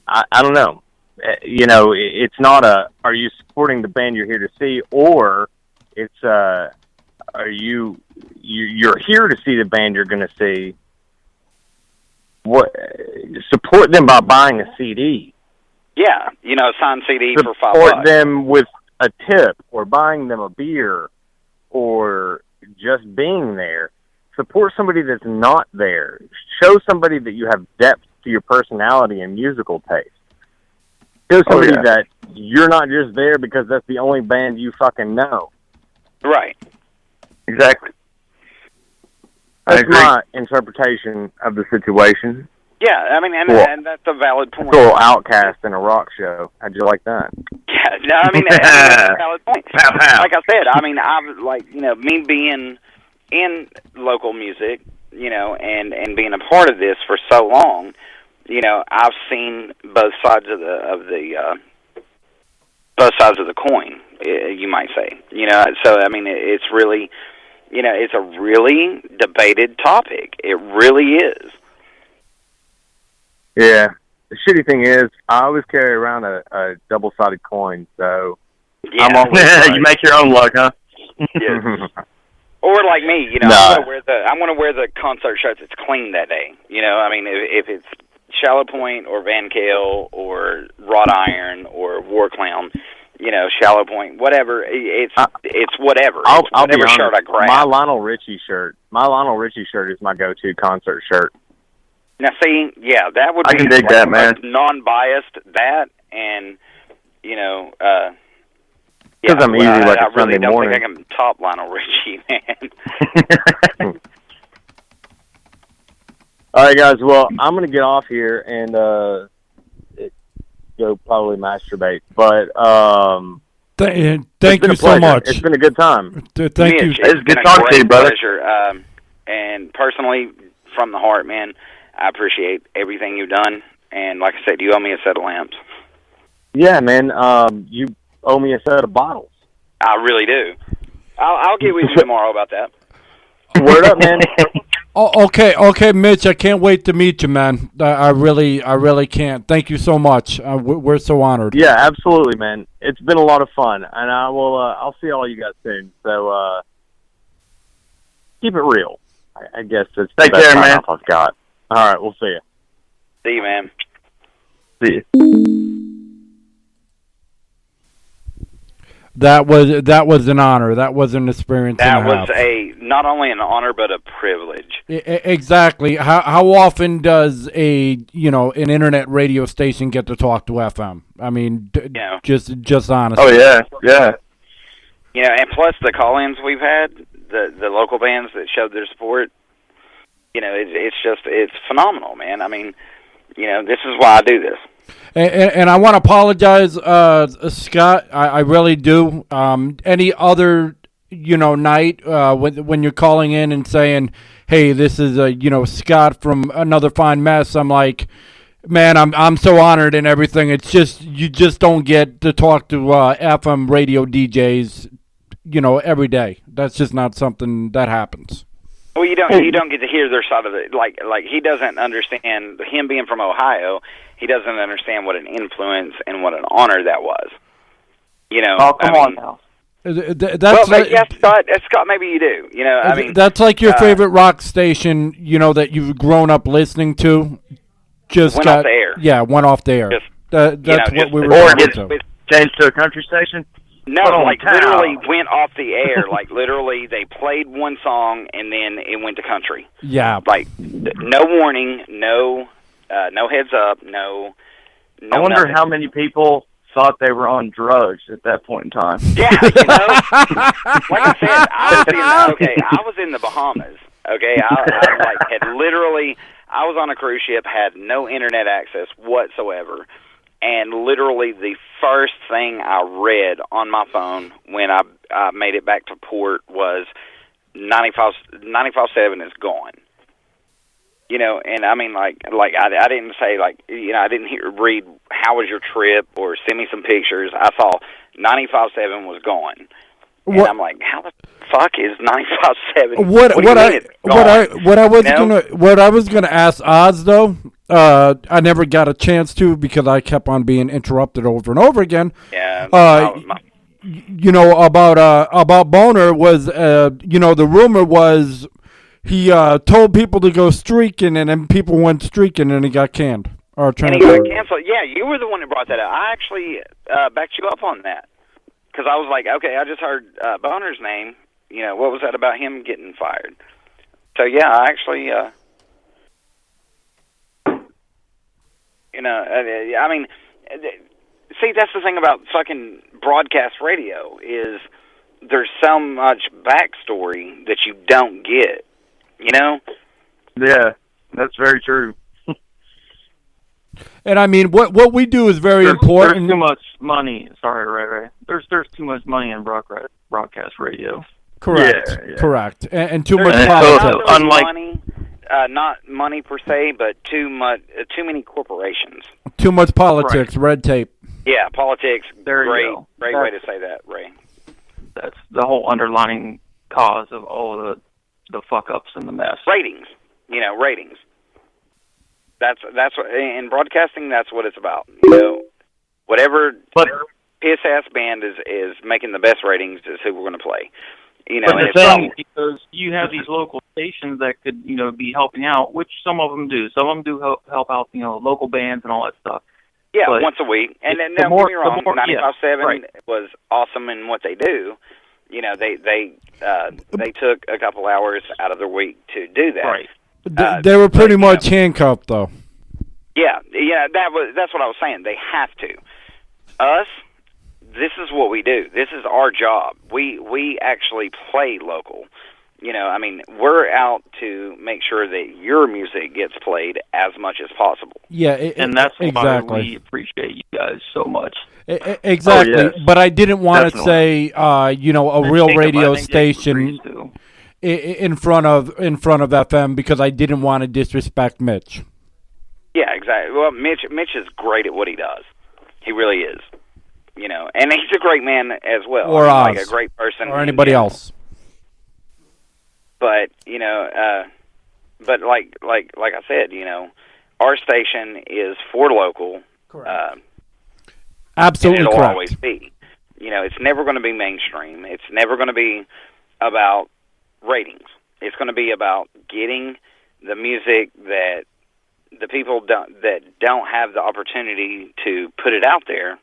[SPEAKER 1] I don't know. You know, it's not are you supporting the band you're here to see, or it's are you're here to see the band you're going to see. Support them by buying a CD.
[SPEAKER 3] Yeah, you know, signed CD for $5.
[SPEAKER 1] Support them with a tip, or buying them a beer, or just being there. Support somebody that's not there. Show somebody that you have depth to your personality and musical taste. Show somebody that you're not just there because that's the only band you fucking know.
[SPEAKER 3] Right.
[SPEAKER 5] Exactly.
[SPEAKER 1] That's my interpretation of the situation.
[SPEAKER 3] Yeah, I mean, and that's a valid point.
[SPEAKER 1] It's a little Outcast in a rock show. How'd you like that?
[SPEAKER 3] Yeah, no, I mean, that's a valid point. Like I said, I mean, I've, like, you know, me being in local music, you know, and being a part of this for so long, you know, I've seen both sides of the coin, you might say. You know, so, I mean, it's really, you know, it's a really debated topic. It really is.
[SPEAKER 1] Yeah. The shitty thing is, I always carry around a double-sided coin, so
[SPEAKER 3] yeah.
[SPEAKER 1] I'm always right.
[SPEAKER 5] You make your own luck, huh?
[SPEAKER 3] Yeah. Or like me, you know, I'm gonna wear the concert shirts that's clean that day. You know, I mean, if it's Shallow Point or Van Kale or Wrought Iron or War Clown, you know, Shallow Point, whatever, it's whatever.
[SPEAKER 1] I'll
[SPEAKER 3] whatever
[SPEAKER 1] be honest,
[SPEAKER 3] shirt I grab.
[SPEAKER 1] My Lionel Richie shirt is my go-to concert shirt.
[SPEAKER 3] Now, see, yeah, that would be
[SPEAKER 5] I can dig that, man.
[SPEAKER 3] Non-biased, that, and, you know,
[SPEAKER 1] because I'm easy like a Sunday morning.
[SPEAKER 3] I really don't think I can top Lionel Richie, man.
[SPEAKER 1] All right, guys, well, I'm going to get off here and go probably masturbate, but
[SPEAKER 4] thank you so much.
[SPEAKER 1] It's been a good time.
[SPEAKER 4] Thank you.
[SPEAKER 3] It's been a great pleasure. And personally, from the heart, man, I appreciate everything you've done. And like I said, you owe me a set of lamps.
[SPEAKER 1] Yeah, man. You owe me a set of bottles.
[SPEAKER 3] I really do. I'll get with you tomorrow about that.
[SPEAKER 1] Word up, man.
[SPEAKER 4] Okay, Mitch. I can't wait to meet you, man. I really can't. Thank you so much. We're so honored.
[SPEAKER 1] Yeah, absolutely, man. It's been a lot of fun, and I will. I'll see all you guys soon. So keep it real. I guess that's the best time I've got. All right, we'll see you.
[SPEAKER 3] See you, man.
[SPEAKER 1] See you.
[SPEAKER 4] That was an honor. That was an experience.
[SPEAKER 3] That was not only an honor but a privilege.
[SPEAKER 4] Exactly. How often does an internet radio station get to talk to FM? I mean, just honestly.
[SPEAKER 5] Oh yeah.
[SPEAKER 3] You know, and plus the call-ins we've had, the local bands that showed their support. You know, it's phenomenal, man. I mean, you know, this is why I do this.
[SPEAKER 4] And I want to apologize, Scott. I really do. Any other, night when you're calling in and saying, "Hey, this is Scott from Another Fine Mess," I'm like, man, I'm so honored and everything. It's just you just don't get to talk to FM radio DJs, every day. That's just not something that happens.
[SPEAKER 3] Well, you don't get to hear their side of it. Like he doesn't understand, him being from Ohio, he doesn't understand what an influence and what an honor that was.
[SPEAKER 2] Oh, come on now.
[SPEAKER 3] Scott, maybe you do.
[SPEAKER 4] That's like your favorite rock station, that you've grown up listening to. Just
[SPEAKER 3] went off the air.
[SPEAKER 4] Yeah, went off the air. That's what we were
[SPEAKER 5] or gets changed to a country station.
[SPEAKER 3] No, literally went off the air. Like, literally, they played one song, and then it went to country.
[SPEAKER 4] Yeah.
[SPEAKER 3] Like, no warning, no heads up, no
[SPEAKER 5] I wonder
[SPEAKER 3] nothing.
[SPEAKER 5] how many people thought they were on drugs at that point in time.
[SPEAKER 3] Yeah, like I said, I was in the Bahamas, okay? I was on a cruise ship, had no internet access whatsoever. And literally the first thing I read on my phone when I made it back to port was 95.7 is gone. And I mean, like I didn't say, I didn't read how was your trip or send me some pictures. I saw 95.7 was gone. And I'm like, how the fuck is 95.7?
[SPEAKER 4] What I was gonna ask Oz though, I never got a chance to because I kept on being interrupted over and over again.
[SPEAKER 3] Yeah.
[SPEAKER 4] About Boner was, the rumor was he told people to go streaking and then people went streaking and he got canned or
[SPEAKER 3] and he got canceled. Yeah, you were the one that brought that up. I actually backed you up on that. Because I was like, okay, I just heard Boner's name. What was that about him getting fired? So, yeah, I actually, see, that's the thing about fucking broadcast radio is there's so much backstory that you don't get. You know?
[SPEAKER 5] Yeah, that's very true.
[SPEAKER 4] And I mean, what we do is very important.
[SPEAKER 2] There's too much money. Sorry, Ray. There's too much money in broadcast radio.
[SPEAKER 4] Correct.
[SPEAKER 5] Yeah.
[SPEAKER 4] Correct. And too much
[SPEAKER 2] And
[SPEAKER 4] politics.
[SPEAKER 3] Not really
[SPEAKER 2] Unlike-
[SPEAKER 3] money, not money per se, but too many corporations.
[SPEAKER 4] Too much politics, red tape.
[SPEAKER 3] Yeah, politics.
[SPEAKER 2] There you
[SPEAKER 3] great,
[SPEAKER 2] go.
[SPEAKER 3] great way to say that, Ray.
[SPEAKER 2] That's the whole underlying cause of all the fuck ups and the mess.
[SPEAKER 3] Ratings. Ratings. That's what, in broadcasting. That's what it's about. Whatever piss ass band is making the best ratings is who we're going to play.
[SPEAKER 2] But
[SPEAKER 3] and
[SPEAKER 2] the thing, because you have these local stations that could, be helping out, which some of them do. Some of them do help out, local bands and all that stuff.
[SPEAKER 3] Yeah,
[SPEAKER 2] but
[SPEAKER 3] once a week. And
[SPEAKER 2] the
[SPEAKER 3] don't
[SPEAKER 2] more-
[SPEAKER 3] get me wrong,
[SPEAKER 2] the more-
[SPEAKER 3] 95.7
[SPEAKER 2] right.
[SPEAKER 3] was awesome in what they do. They took a couple hours out of their week to do that.
[SPEAKER 2] Right.
[SPEAKER 4] They were pretty much handcuffed, though.
[SPEAKER 3] Yeah, that's what I was saying. They have to. Us, this is what we do. This is our job. We actually play local. We're out to make sure that your music gets played as much as possible.
[SPEAKER 4] Yeah,
[SPEAKER 2] And that's
[SPEAKER 4] exactly.
[SPEAKER 2] why we appreciate you guys so much.
[SPEAKER 4] Exactly.
[SPEAKER 5] Oh, yes.
[SPEAKER 4] But I didn't want to
[SPEAKER 2] Definitely.
[SPEAKER 4] say, a
[SPEAKER 2] And
[SPEAKER 4] real
[SPEAKER 2] Jacob,
[SPEAKER 4] radio
[SPEAKER 2] I think Jacob
[SPEAKER 4] station
[SPEAKER 2] agrees, too.
[SPEAKER 4] in front of FM because I didn't want to disrespect Mitch.
[SPEAKER 3] Yeah, exactly. Well, Mitch is great at what he does. He really is. And he's a great man as well.
[SPEAKER 4] Or
[SPEAKER 3] like
[SPEAKER 4] us.
[SPEAKER 3] a great person.
[SPEAKER 4] Or anybody else.
[SPEAKER 3] But but like I said, our station is for local.
[SPEAKER 4] Correct. Absolutely
[SPEAKER 3] and it'll
[SPEAKER 4] correct.
[SPEAKER 3] always be. It's never going to be mainstream. It's never going to be about ratings. It's going to be about getting the music that the people that don't have the opportunity to put it out there.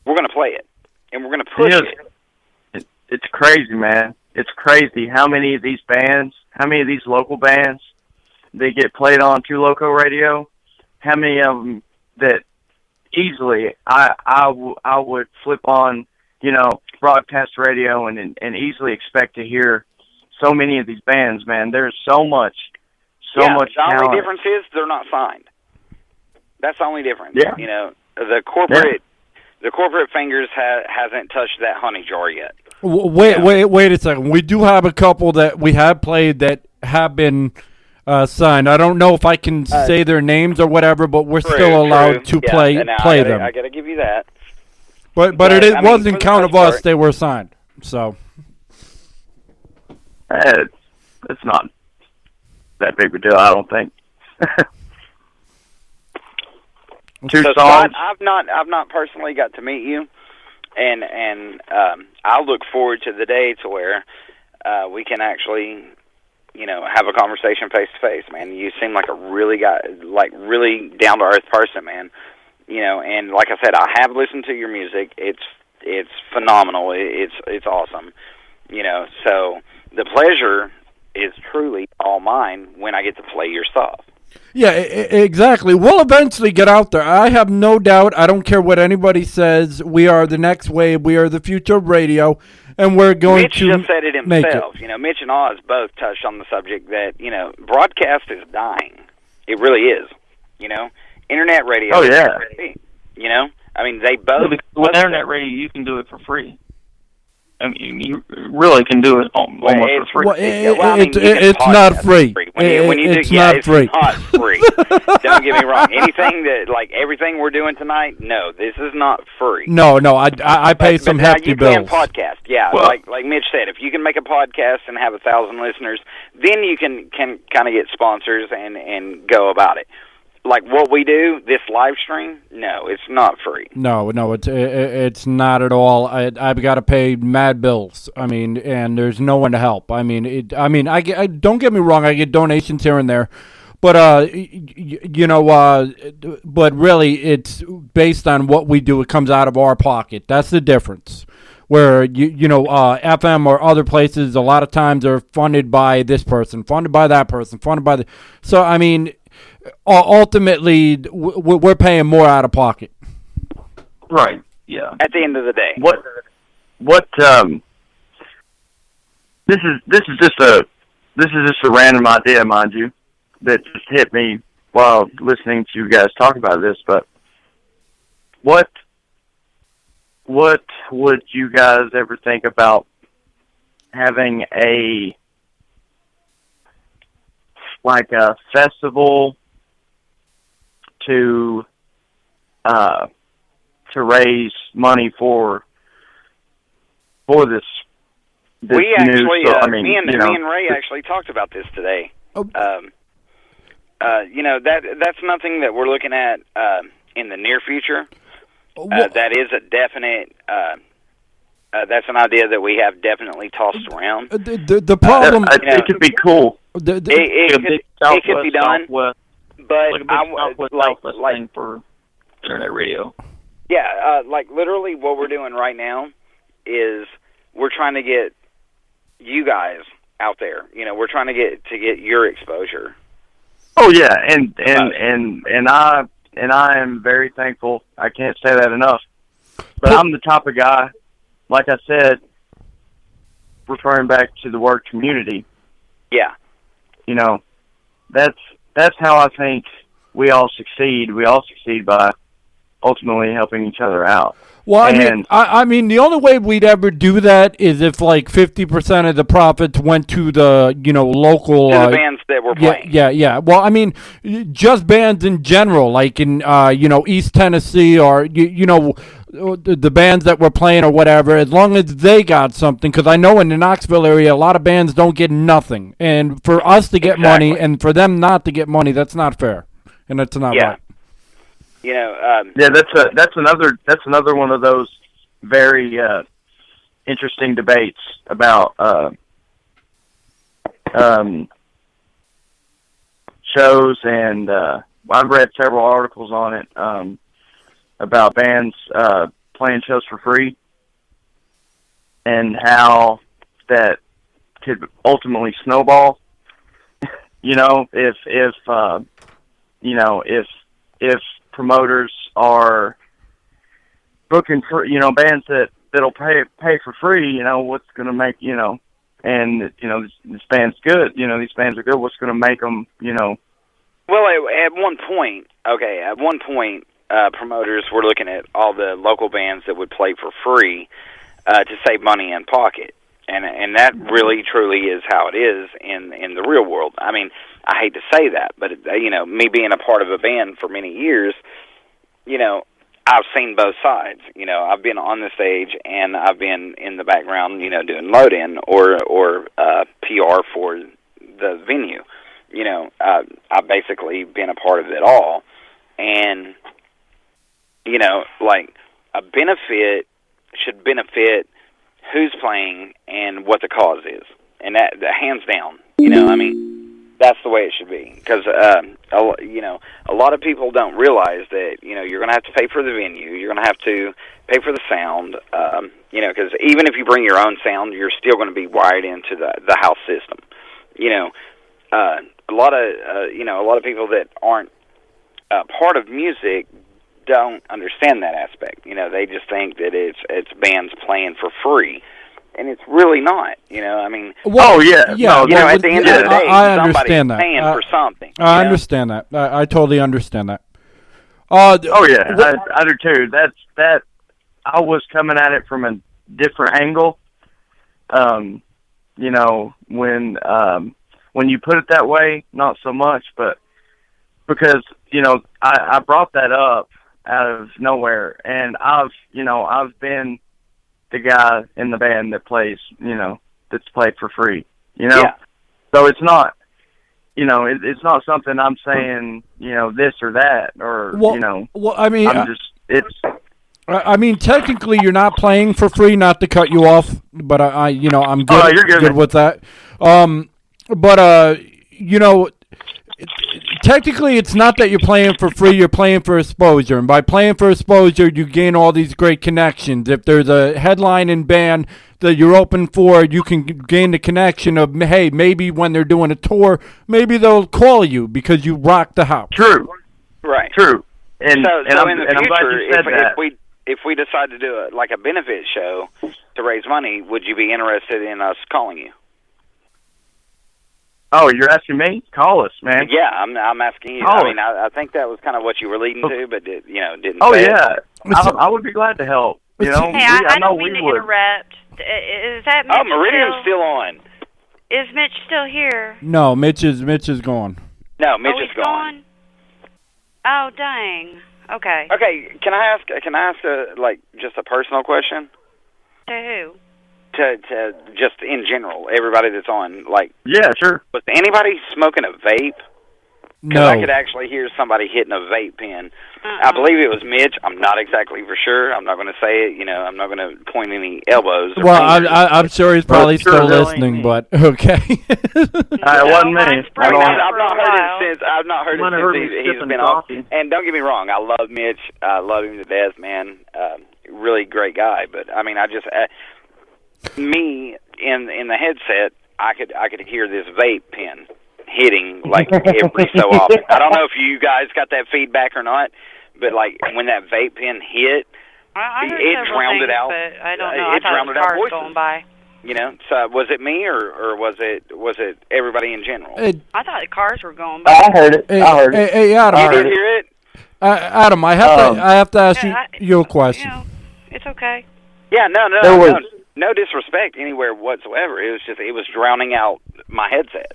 [SPEAKER 3] We're going to play it, and we're going to push it.
[SPEAKER 5] It's crazy, man. It's crazy how many of these local bands, they get played on True Loco Radio. How many of them that easily I would flip on, broadcast radio and easily expect to hear so many of these bands, man. There's so much
[SPEAKER 3] The
[SPEAKER 5] talent.
[SPEAKER 3] only difference is they're not signed. That's the only difference.
[SPEAKER 5] Yeah.
[SPEAKER 3] The corporate fingers hasn't touched that honey jar yet.
[SPEAKER 4] Wait a second. We do have a couple that we have played that have been signed. I don't know if I can say their names or whatever, but we're still allowed to play them.
[SPEAKER 3] I got to give you that.
[SPEAKER 4] But it wasn't count of us. They were signed. So
[SPEAKER 5] It's not that big a deal, I don't think. Two
[SPEAKER 3] So
[SPEAKER 5] songs.
[SPEAKER 3] Scott, I've not personally got to meet you, and I look forward to the day to where we can actually, have a conversation face to face. Man, you seem like a really down to earth person, man. And like I said, I have listened to your music. It's phenomenal. It's awesome. So the pleasure is truly all mine when I get to play your stuff.
[SPEAKER 4] yeah, exactly. We'll eventually get out there. I have no doubt. I don't care what anybody says. We are the next wave. We are the future of radio, and we're going
[SPEAKER 3] Mitch
[SPEAKER 4] to
[SPEAKER 3] just said it
[SPEAKER 4] make
[SPEAKER 3] himself. Mitch and Oz both touched on the subject that broadcast is dying. It really is. Internet radio.
[SPEAKER 5] Oh, yeah.
[SPEAKER 3] They both.
[SPEAKER 2] With internet radio, you can do it for free. You really can do it almost for free.
[SPEAKER 4] Well,
[SPEAKER 3] you can
[SPEAKER 4] it's not
[SPEAKER 3] podcast
[SPEAKER 4] free.
[SPEAKER 3] It's not free. Don't get me wrong. Anything everything we're doing tonight, no, this is not free.
[SPEAKER 4] No, I pay some
[SPEAKER 3] now
[SPEAKER 4] hefty
[SPEAKER 3] you
[SPEAKER 4] bills.
[SPEAKER 3] can podcast, yeah.
[SPEAKER 2] Well-
[SPEAKER 3] like Mitch said, if you can make a podcast and have 1,000 listeners, then you can kind of get sponsors and go about it. Like what we do, this live stream, no, it's not free.
[SPEAKER 4] No, it's not at all. I've got to pay mad bills. And there's no one to help. I don't get me wrong. I get donations here and there, but but really, it's based on what we do. It comes out of our pocket. That's the difference. Where FM or other places, a lot of times are funded by this person, funded by that person, funded by the. So ultimately, we're paying more out of pocket.
[SPEAKER 2] Right. Yeah.
[SPEAKER 3] At the end of the day.
[SPEAKER 5] This is this is just a random idea, mind you, that just hit me while listening to you guys talk about this. But what would you guys ever think about having a festival to raise money for this
[SPEAKER 3] we actually,
[SPEAKER 5] new,
[SPEAKER 3] me and Ray actually talked about this today.
[SPEAKER 4] Oh.
[SPEAKER 3] That's nothing that we're looking at in the near future. That is a definite. That's an idea that we have definitely tossed around.
[SPEAKER 4] The problem,
[SPEAKER 5] it could be cool.
[SPEAKER 3] It could be done,
[SPEAKER 2] Southwest,
[SPEAKER 3] but
[SPEAKER 2] like a big Southwest thing for internet radio.
[SPEAKER 3] Yeah, literally, what we're doing right now is we're trying to get you guys out there. We're trying to get your exposure.
[SPEAKER 5] Oh yeah, and I am very thankful. I can't say that enough. But I'm the type of guy, like I said, referring back to the word community.
[SPEAKER 3] Yeah.
[SPEAKER 5] That's how I think we all succeed. We all succeed by ultimately helping each other out.
[SPEAKER 4] Well, I mean, the only way we'd ever do that is if 50% of the profits went to the local
[SPEAKER 3] the bands that were playing.
[SPEAKER 4] Yeah. Well, I mean, just bands in general, like in East Tennessee or the bands that were playing or whatever. As long as they got something, because I know in the Knoxville area, a lot of bands don't get nothing, and for us to get money and for them not to get money, that's not fair, and that's not right.
[SPEAKER 5] That's another one of those very interesting debates about shows, and I've read several articles on it about bands playing shows for free and how that could ultimately snowball. If promoters are booking for bands that'll pay for free, what's going to make and this band's good, these bands are good. What's going to make them,
[SPEAKER 3] Well, at one point, promoters were looking at all the local bands that would play for free to save money in pocket. And that really, truly is how it is in the real world. I mean, I hate to say that, but, me being a part of a band for many years, I've seen both sides. I've been on the stage and I've been in the background, doing load-in or PR for the venue. I've basically been a part of it all. And, a benefit should benefit who's playing and what the cause is, and that hands down. That's the way it should be. Because a lot of people don't realize that you're going to have to pay for the venue, you're going to have to pay for the sound. Because even if you bring your own sound, you're still going to be wired into the house system. A lot of people that aren't part of music don't understand that aspect. They just think that it's bands playing for free, and it's really not.
[SPEAKER 5] Yeah.
[SPEAKER 3] At the end of the day,
[SPEAKER 4] I
[SPEAKER 3] somebody's
[SPEAKER 4] understand that.
[SPEAKER 3] paying for something.
[SPEAKER 4] I understand that. I totally understand that.
[SPEAKER 5] I do too. That I was coming at it from a different angle. When you put it that way, not so much, but because I brought that up out of nowhere, and I've been the guy in the band that plays, that's played for free,
[SPEAKER 3] Yeah.
[SPEAKER 5] So it's not, it's not something I'm saying, this or that, or,
[SPEAKER 4] Well, I mean,
[SPEAKER 5] I
[SPEAKER 4] mean, technically, you're not playing for free. Not to cut you off, but I'm good.
[SPEAKER 5] Oh, you're good
[SPEAKER 4] with that. Technically, it's not that you're playing for free. You're playing for exposure, and by playing for exposure, you gain all these great connections. If there's a headlining band that you're open for, you can gain the connection of, hey, maybe when they're doing a tour, maybe they'll call you because you rock the house.
[SPEAKER 5] True.
[SPEAKER 3] Right.
[SPEAKER 5] True. And
[SPEAKER 3] so
[SPEAKER 5] I'm
[SPEAKER 3] in the
[SPEAKER 5] glad
[SPEAKER 3] future,
[SPEAKER 5] you said that.
[SPEAKER 3] if we decide to do a benefit show to raise money, would you be interested in us calling you?
[SPEAKER 5] Oh, you're asking me? Call us, man.
[SPEAKER 3] Yeah, I'm asking you.
[SPEAKER 5] Oh.
[SPEAKER 3] I mean, I think that was kind of what you were leading to, but didn't.
[SPEAKER 5] Oh
[SPEAKER 3] say
[SPEAKER 5] yeah,
[SPEAKER 3] it.
[SPEAKER 5] I would be glad to help. You know,
[SPEAKER 6] Hey, I know we would. Interrupt. Is that Mitch
[SPEAKER 3] Meridian's still on.
[SPEAKER 6] Is Mitch still here?
[SPEAKER 4] No, Mitch is gone.
[SPEAKER 3] No, Mitch is
[SPEAKER 6] he's gone. Oh, dang. Okay.
[SPEAKER 3] Okay, can I ask just a personal question?
[SPEAKER 6] To who?
[SPEAKER 3] To just in general, everybody that's on,
[SPEAKER 5] Yeah, sure.
[SPEAKER 3] was anybody smoking a vape?
[SPEAKER 4] No.
[SPEAKER 3] I could actually hear somebody hitting a vape pen. I believe it was Mitch. I'm not exactly for sure. I'm not going to say it. I'm not going to point any elbows.
[SPEAKER 4] Well, I'm sure he's probably still listening, but okay.
[SPEAKER 5] It wasn't me.
[SPEAKER 3] I've not heard it since he's been off. And don't get me wrong, I love Mitch. I love him to death, man. Really great guy. But I mean, me in the headset, I could hear this vape pen hitting every so often. I don't know if you guys got that feedback or not, but when that vape pen hit,
[SPEAKER 6] it
[SPEAKER 3] drowned it out.
[SPEAKER 6] But I don't know.
[SPEAKER 3] It drowned it out.
[SPEAKER 6] Cars going by.
[SPEAKER 3] So was it me or was it everybody in general?
[SPEAKER 6] I thought the cars were going by.
[SPEAKER 5] I heard it.
[SPEAKER 4] Hey, Adam.
[SPEAKER 3] You did hear it?
[SPEAKER 4] Adam, I have to ask you a question.
[SPEAKER 6] It's okay.
[SPEAKER 3] Yeah, no disrespect anywhere whatsoever. It was drowning out my headset.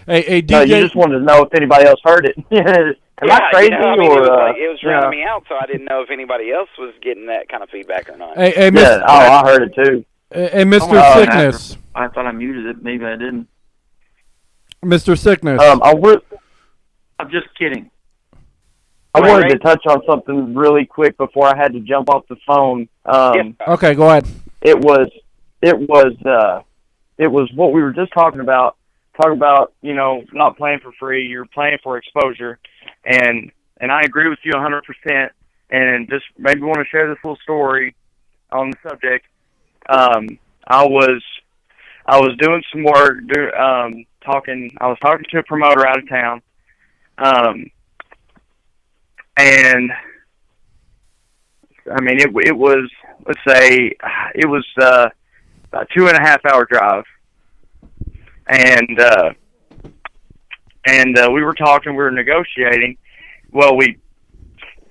[SPEAKER 4] Hey, DJ.
[SPEAKER 5] No, you just wanted to know if anybody else heard it. Am I crazy
[SPEAKER 3] it was drowning me out, so I didn't know if anybody else was getting that kind of feedback or not.
[SPEAKER 4] Hey,
[SPEAKER 5] I heard it too.
[SPEAKER 4] Hey, Mr. Sickness.
[SPEAKER 2] I thought I muted it. Maybe I didn't.
[SPEAKER 4] Mr. Sickness.
[SPEAKER 2] I'm just kidding.
[SPEAKER 5] I wanted to touch on something really quick before I had to jump off the phone.
[SPEAKER 4] Okay, go ahead.
[SPEAKER 5] It was what we were just talking about. Talking about, not playing for free, you're playing for exposure, and I agree with you 100%. And just maybe want to share this little story on the subject. I was doing some work, talking. I was talking to a promoter out of town, and I mean it was, let's say it was a 2.5 hour drive. And we were talking, we were negotiating. Well, we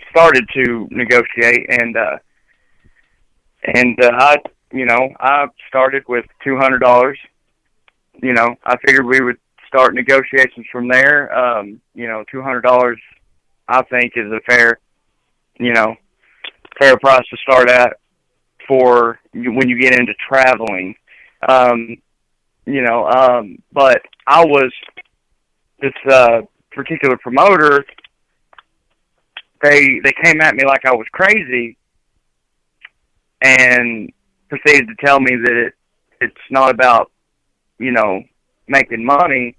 [SPEAKER 5] started to negotiate, and I started with $200. I figured we would start negotiations from there. $200, I think, is a fair price to start at for when you get into traveling. But I was, this particular promoter, they came at me like I was crazy and proceeded to tell me that it's not about, making money,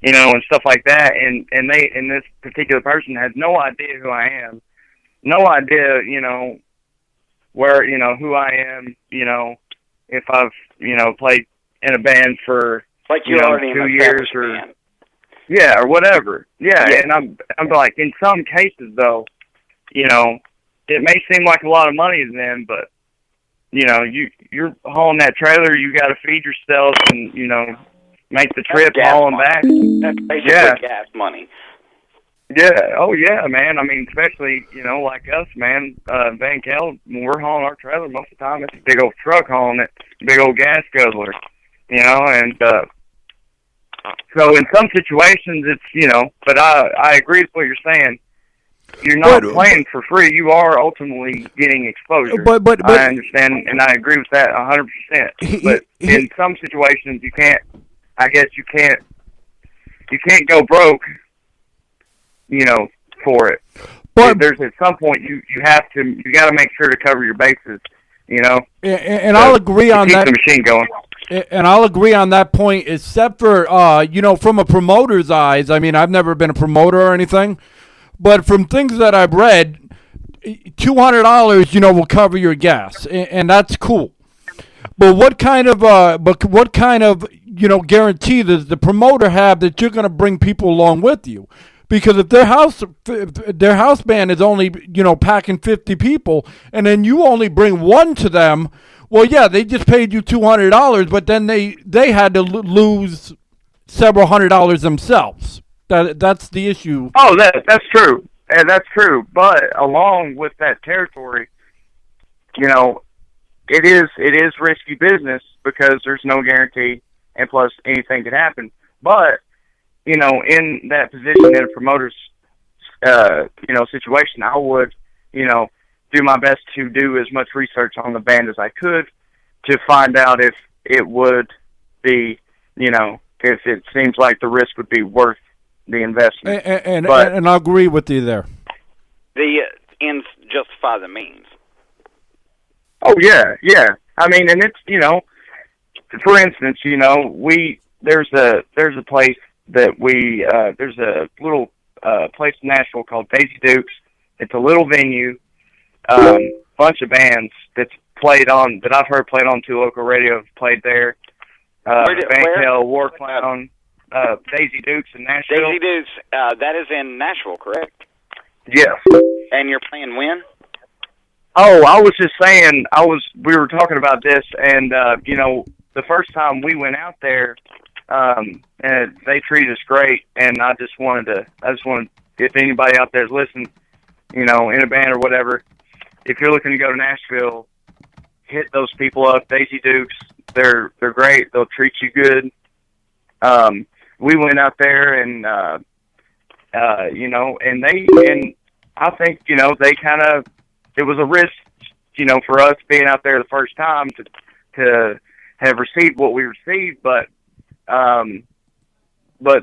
[SPEAKER 5] and stuff like that. And this particular person has no idea who I am, no idea, where, who I am, if I've, played in a band for 2 years or whatever. Yeah, and I'm like, in some cases though, it may seem like a lot of money to them, but you're hauling that trailer, you got to feed yourself and make the trip hauling back.
[SPEAKER 3] That's basically gas money.
[SPEAKER 5] Yeah. Oh yeah, man. I mean, especially like us, man. Van Kel, when we're hauling our trailer, most of the time it's a big old truck hauling it, big old gas guzzler. And so in some situations it's, but I agree with what you're saying. You're not playing for free. You are ultimately getting exposure. But I understand, and I agree with that 100%. But in some situations, you can't go broke, for it. But there's at some point you got to make sure to cover your bases,
[SPEAKER 4] And I'll agree on that.
[SPEAKER 5] Keep the machine going.
[SPEAKER 4] And I'll agree on that point, except for, from a promoter's eyes. I mean, I've never been a promoter or anything, but from things that I've read, $200, will cover your gas, and that's cool. But what kind of, guarantee does the promoter have that you're going to bring people along with you? Because if their house band is only, packing 50 people, and then you only bring one to them, well, yeah, they just paid you $200, but then they had to lose, several $100s themselves. That's the issue.
[SPEAKER 5] Oh, that's true. And that's true. But along with that territory, you know, it is risky business because there's no guarantee, and plus anything could happen. But, you know, in that position in a promoter's, you know, situation, I would, you know, do my best to do as much research on the band as I could to find out if it would be, you know, if it seems like the risk would be worth the investment.
[SPEAKER 4] And I agree with you there.
[SPEAKER 3] The ends justify the means.
[SPEAKER 5] Oh yeah. I mean, and it's, you know, for instance, you know, there's a place that there's a little place in Nashville called Daisy Dukes. It's a little venue, bunch of bands that I've heard played on Two Local Radio have played there. Van Kel, War Clown, Daisy Dukes in Nashville.
[SPEAKER 3] Daisy Dukes, that is in Nashville, correct?
[SPEAKER 5] Yes.
[SPEAKER 3] And you're playing when?
[SPEAKER 5] Oh, I was just saying, we were talking about this, and, you know, the first time we went out there, and they treated us great, and I just wanted, if anybody out there is listening, you know, in a band or whatever, if you're looking to go to Nashville, hit those people up, Daisy Dukes. They're great. They'll treat you good. We went out there and, you know, and I think, you know, it was a risk, you know, for us being out there the first time to have received what we received, but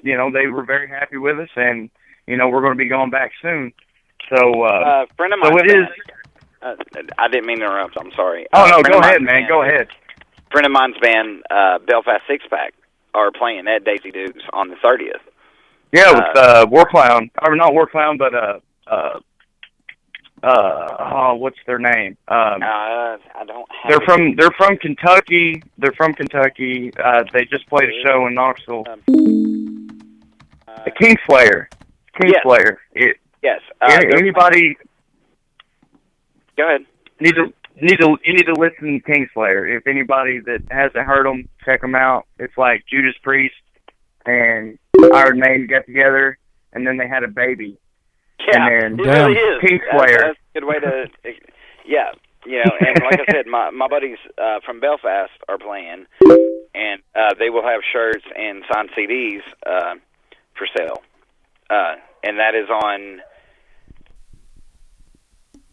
[SPEAKER 5] you know, they were very happy with us, and, you know, we're going to be going back soon. So,
[SPEAKER 3] friend of mine,
[SPEAKER 5] so it is.
[SPEAKER 3] I didn't mean to interrupt. I'm sorry.
[SPEAKER 5] Oh, no, go ahead, man. Go ahead.
[SPEAKER 3] Friend of mine's band, Belfast Six Pack, are playing at Daisy Dukes on the 30th.
[SPEAKER 5] Yeah, with War Clown, or not War Clown, but what's their name?
[SPEAKER 3] I don't have
[SPEAKER 5] they're from Kentucky. They're from Kentucky. They just played a show in Knoxville. Kingslayer. Kingslayer.
[SPEAKER 3] Yes.
[SPEAKER 5] Anybody?
[SPEAKER 3] Go ahead.
[SPEAKER 5] You need to listen to Kingslayer. If anybody that hasn't heard them, check them out. It's like Judas Priest and Iron Maiden got together, and then they had a baby.
[SPEAKER 3] Yeah,
[SPEAKER 5] and
[SPEAKER 3] it really is.
[SPEAKER 5] Kingslayer.
[SPEAKER 3] That's a good way to. Yeah, you know, and like I said, my buddies from Belfast are playing, and they will have shirts and signed CDs for sale, and that is on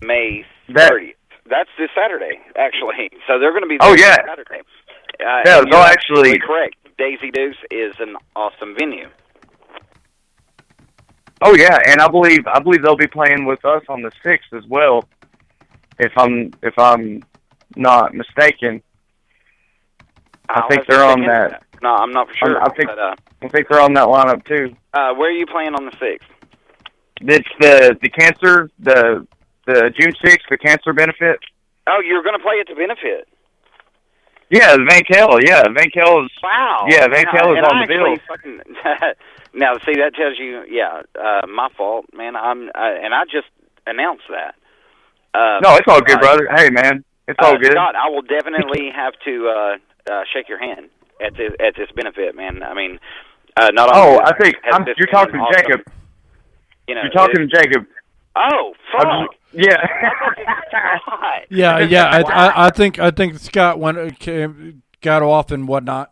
[SPEAKER 3] May 30th. That's this Saturday, actually. So they're going to be there this Saturday.
[SPEAKER 5] Yeah, they'll actually
[SPEAKER 3] correct. Daisy Dukes is an awesome venue.
[SPEAKER 5] Oh yeah, and I believe they'll be playing with us on the 6th as well, if I'm not mistaken. I think they're on that.
[SPEAKER 3] No, I'm not for sure.
[SPEAKER 5] I think they're on that lineup too.
[SPEAKER 3] Where are you playing on the 6th?
[SPEAKER 5] It's the cancer, the June 6th, the cancer benefit.
[SPEAKER 3] Oh, you're going to play at the benefit?
[SPEAKER 5] Yeah, Van Kel. Yeah, Van Kel is.
[SPEAKER 3] Wow.
[SPEAKER 5] Yeah, Van Kel is on the bill.
[SPEAKER 3] Now, see, that tells you, my fault, man. And I just announced that.
[SPEAKER 5] No, it's all good, brother. Hey, man, it's all good.
[SPEAKER 3] Scott, I will definitely have to shake your hand at this benefit, man. I mean, not only.
[SPEAKER 5] Oh, I think you're talking to Jacob.
[SPEAKER 3] You know,
[SPEAKER 5] you're talking to Jacob.
[SPEAKER 3] Oh, fuck.
[SPEAKER 5] Yeah.
[SPEAKER 4] I think Scott got off and whatnot.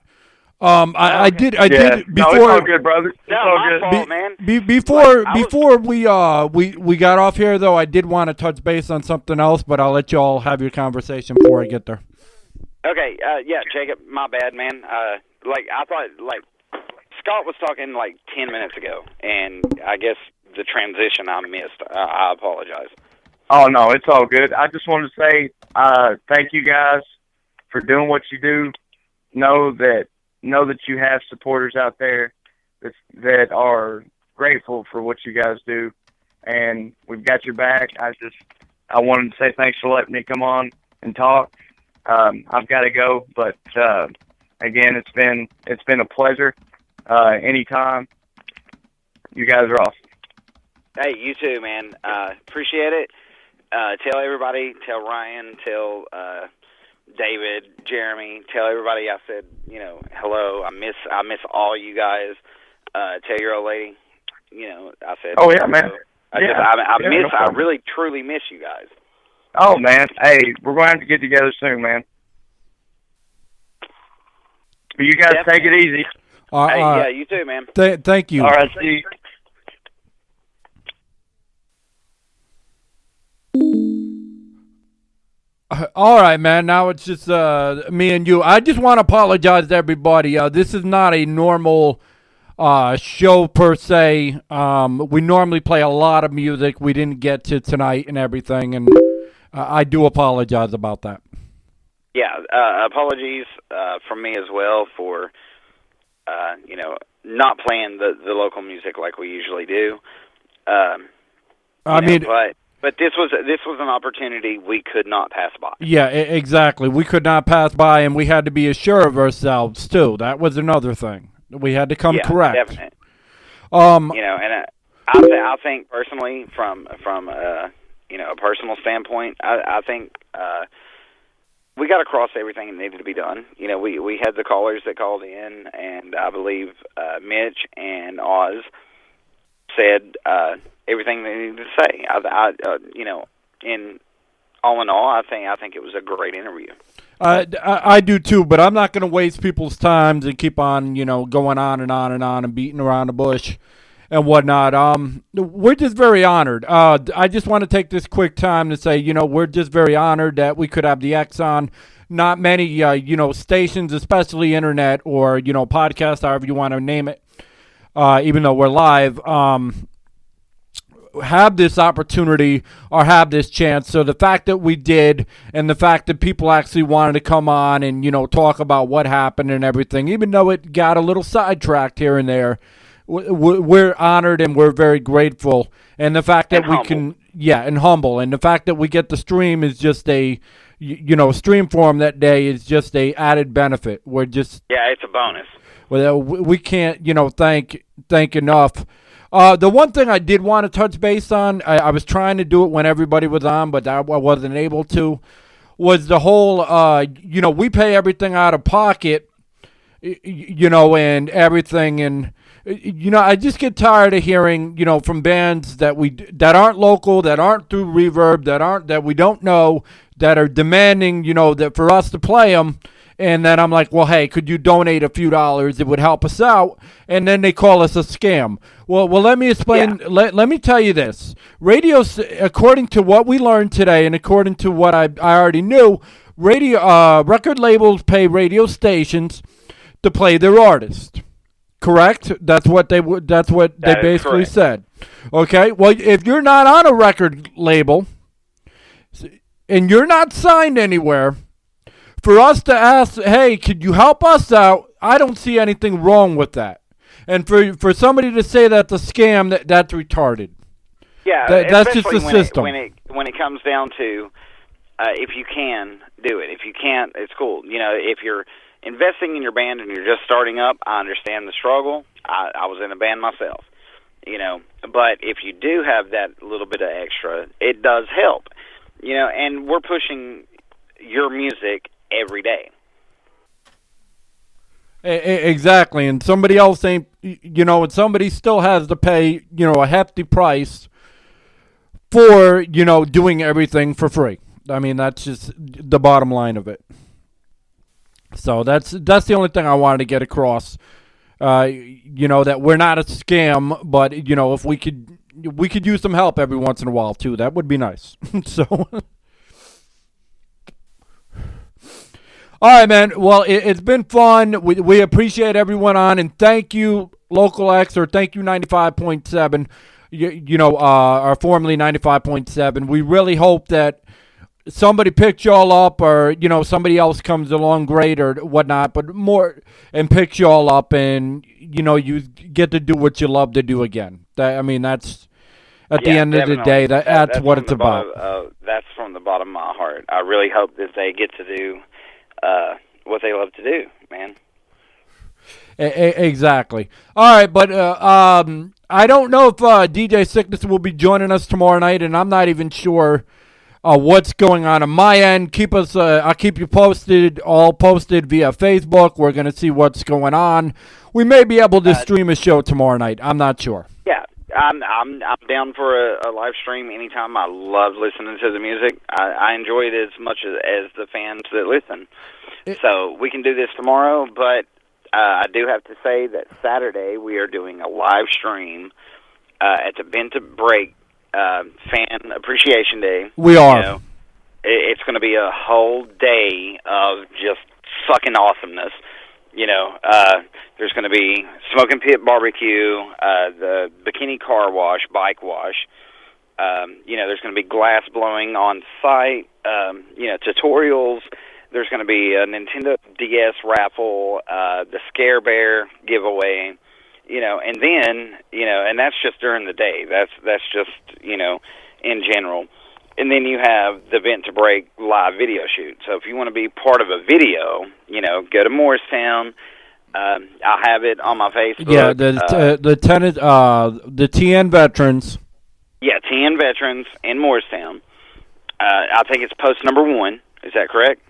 [SPEAKER 4] I did before.
[SPEAKER 5] No, it's all good, brother. It's all
[SPEAKER 3] my
[SPEAKER 5] good.
[SPEAKER 3] fault, man.
[SPEAKER 4] Before we got off here, though, I did want to touch base on something else, but I'll let you all have your conversation before I get there.
[SPEAKER 3] Okay, Jacob, my bad, man. I thought, Scott was talking 10 minutes ago, and I guess the transition I missed. I apologize.
[SPEAKER 5] Oh, no, it's all good. I just wanted to say thank you guys for doing what you do. Know that you have supporters out there that are grateful for what you guys do, and we've got your back. I wanted to say thanks for letting me come on and talk. I've got to go, but again, it's been a pleasure. Anytime. You guys are awesome.
[SPEAKER 3] Hey, you too, man. Appreciate it. Tell everybody, tell Ryan, tell David, Jeremy, tell everybody I said, hello. I miss all you guys. Tell your old lady, I said.
[SPEAKER 5] Oh yeah, man.
[SPEAKER 3] I really truly miss you guys.
[SPEAKER 5] Oh man, hey, we're going to have to get together soon, man. But you guys take it easy.
[SPEAKER 3] Yeah, you too, man.
[SPEAKER 4] Thank you.
[SPEAKER 5] All right, see you.
[SPEAKER 4] All right, man. Now it's just me and you. I just want to apologize to everybody. This is not a normal show per se. We normally play a lot of music. We didn't get to tonight and everything, and I do apologize about that.
[SPEAKER 3] Yeah, apologies from me as well for not playing the local music like we usually do. But this was an opportunity we could not pass by.
[SPEAKER 4] Yeah, exactly. We could not pass by, and we had to be assured of ourselves too. That was another thing. We had to come correct.
[SPEAKER 3] Definitely. And I think personally, from a personal standpoint, I think we got across everything that needed to be done. We had the callers that called in, and I believe Mitch and Oz said everything they needed to say. In all, I think it was a great interview.
[SPEAKER 4] I do too, but I'm not going to waste people's times and keep on, going on and on and on and beating around the bush and whatnot. We're just very honored. I just want to take this quick time to say, we're just very honored that we could have the X on. Not many, stations, especially internet or, podcast, however you want to name it, even though we're live, have this opportunity or have this chance. So the fact that we did, and the fact that people actually wanted to come on and, talk about what happened and everything, even though it got a little sidetracked here and there, we're honored and we're very grateful. And the fact that and humble. And the fact that we get the stream is just a, stream for them that day is just a added benefit. We're just...
[SPEAKER 3] Yeah, it's a bonus.
[SPEAKER 4] Well, we can't, thank enough. The one thing I did want to touch base on, I was trying to do it when everybody was on, but I wasn't able to, was the whole, we pay everything out of pocket, and everything. And, I just get tired of hearing, from bands that aren't local, that aren't through Reverb, that we don't know, that are demanding, that for us to play them. And then I'm like, well, hey, could you donate a few dollars? It would help us out. And then they call us a scam. Well, let me explain. Yeah. Let me tell you this. Radio, according to what we learned today, and according to what I already knew, record labels pay radio stations to play their artists. Correct? That's what they basically said. Okay. Well, if you're not on a record label and you're not signed anywhere, for us to ask, hey, could you help us out? I don't see anything wrong with that. And for somebody to say that's a scam, that's retarded.
[SPEAKER 3] Yeah,
[SPEAKER 4] that's just the system.
[SPEAKER 3] When it comes down to, if you can, do it. If you can't, it's cool. If you're investing in your band and you're just starting up, I understand the struggle. I was in a band myself, But if you do have that little bit of extra, it does help. And we're pushing your music every day.
[SPEAKER 4] Exactly, and somebody else ain't, and somebody still has to pay, a hefty price for, doing everything for free. I mean, that's just the bottom line of it. So that's the only thing I wanted to get across. That we're not a scam, but if we could use some help every once in a while too, that would be nice. So. All right, man. Well, it's been fun. We appreciate everyone on, and thank you, Local X, or thank you, 95.7, or formerly 95.7. We really hope that somebody picks y'all up, or, somebody else comes along great or whatnot, but more, and picks y'all up, and, you get to do what you love to do again. That's, at the end of the day, that's what it's about.
[SPEAKER 3] That's from the bottom of my heart. I really hope that they get to do what they love to do, man.
[SPEAKER 4] Exactly. All right, but I don't know if DJ Sickness will be joining us tomorrow night, and I'm not even sure what's going on my end. Keep us. I'll keep you posted. All posted via Facebook. We're gonna see what's going on. We may be able to stream a show tomorrow night. I'm not sure.
[SPEAKER 3] Yeah, I'm down for a live stream anytime. I love listening to the music. I enjoy it as much as the fans that listen. So we can do this tomorrow, but I do have to say that Saturday we are doing a live stream at the Bent to Break Fan Appreciation Day.
[SPEAKER 4] We are.
[SPEAKER 3] You know, it's going to be a whole day of just fucking awesomeness. You know, there's going to be Smoking Pit Barbecue, the Bikini Car Wash, Bike Wash. You know, there's going to be glass blowing on site, you know, tutorials. There's going to be a Nintendo DS raffle, the Scare Bear giveaway, you know, and then, you know, and that's just during the day. That's just, you know, in general. And then you have the Bent to Break live video shoot. So if you want to be part of a video, you know, go to Morristown. I'll have it on my Facebook.
[SPEAKER 4] Yeah, the TN veterans.
[SPEAKER 3] Yeah, TN veterans in Morristown. I think it's post number 1. Is that correct?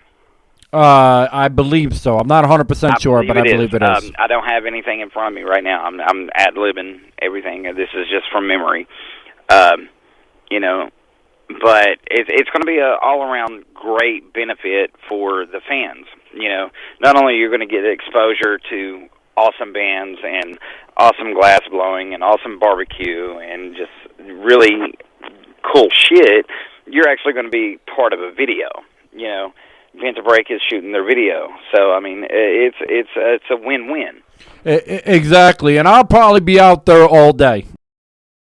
[SPEAKER 4] I believe so. I'm not 100% sure, but I believe it is.
[SPEAKER 3] I don't have anything in front of me right now. I'm ad-libbing everything. This is just from memory. You know, but it's going to be an all-around great benefit for the fans. You know, not only you're going to get exposure to awesome bands and awesome glass blowing and awesome barbecue and just really cool shit, you're actually going to be part of a video, you know. Bent to Break is shooting their video, so I mean it's a win-win.
[SPEAKER 4] Exactly, and I'll probably be out there all day.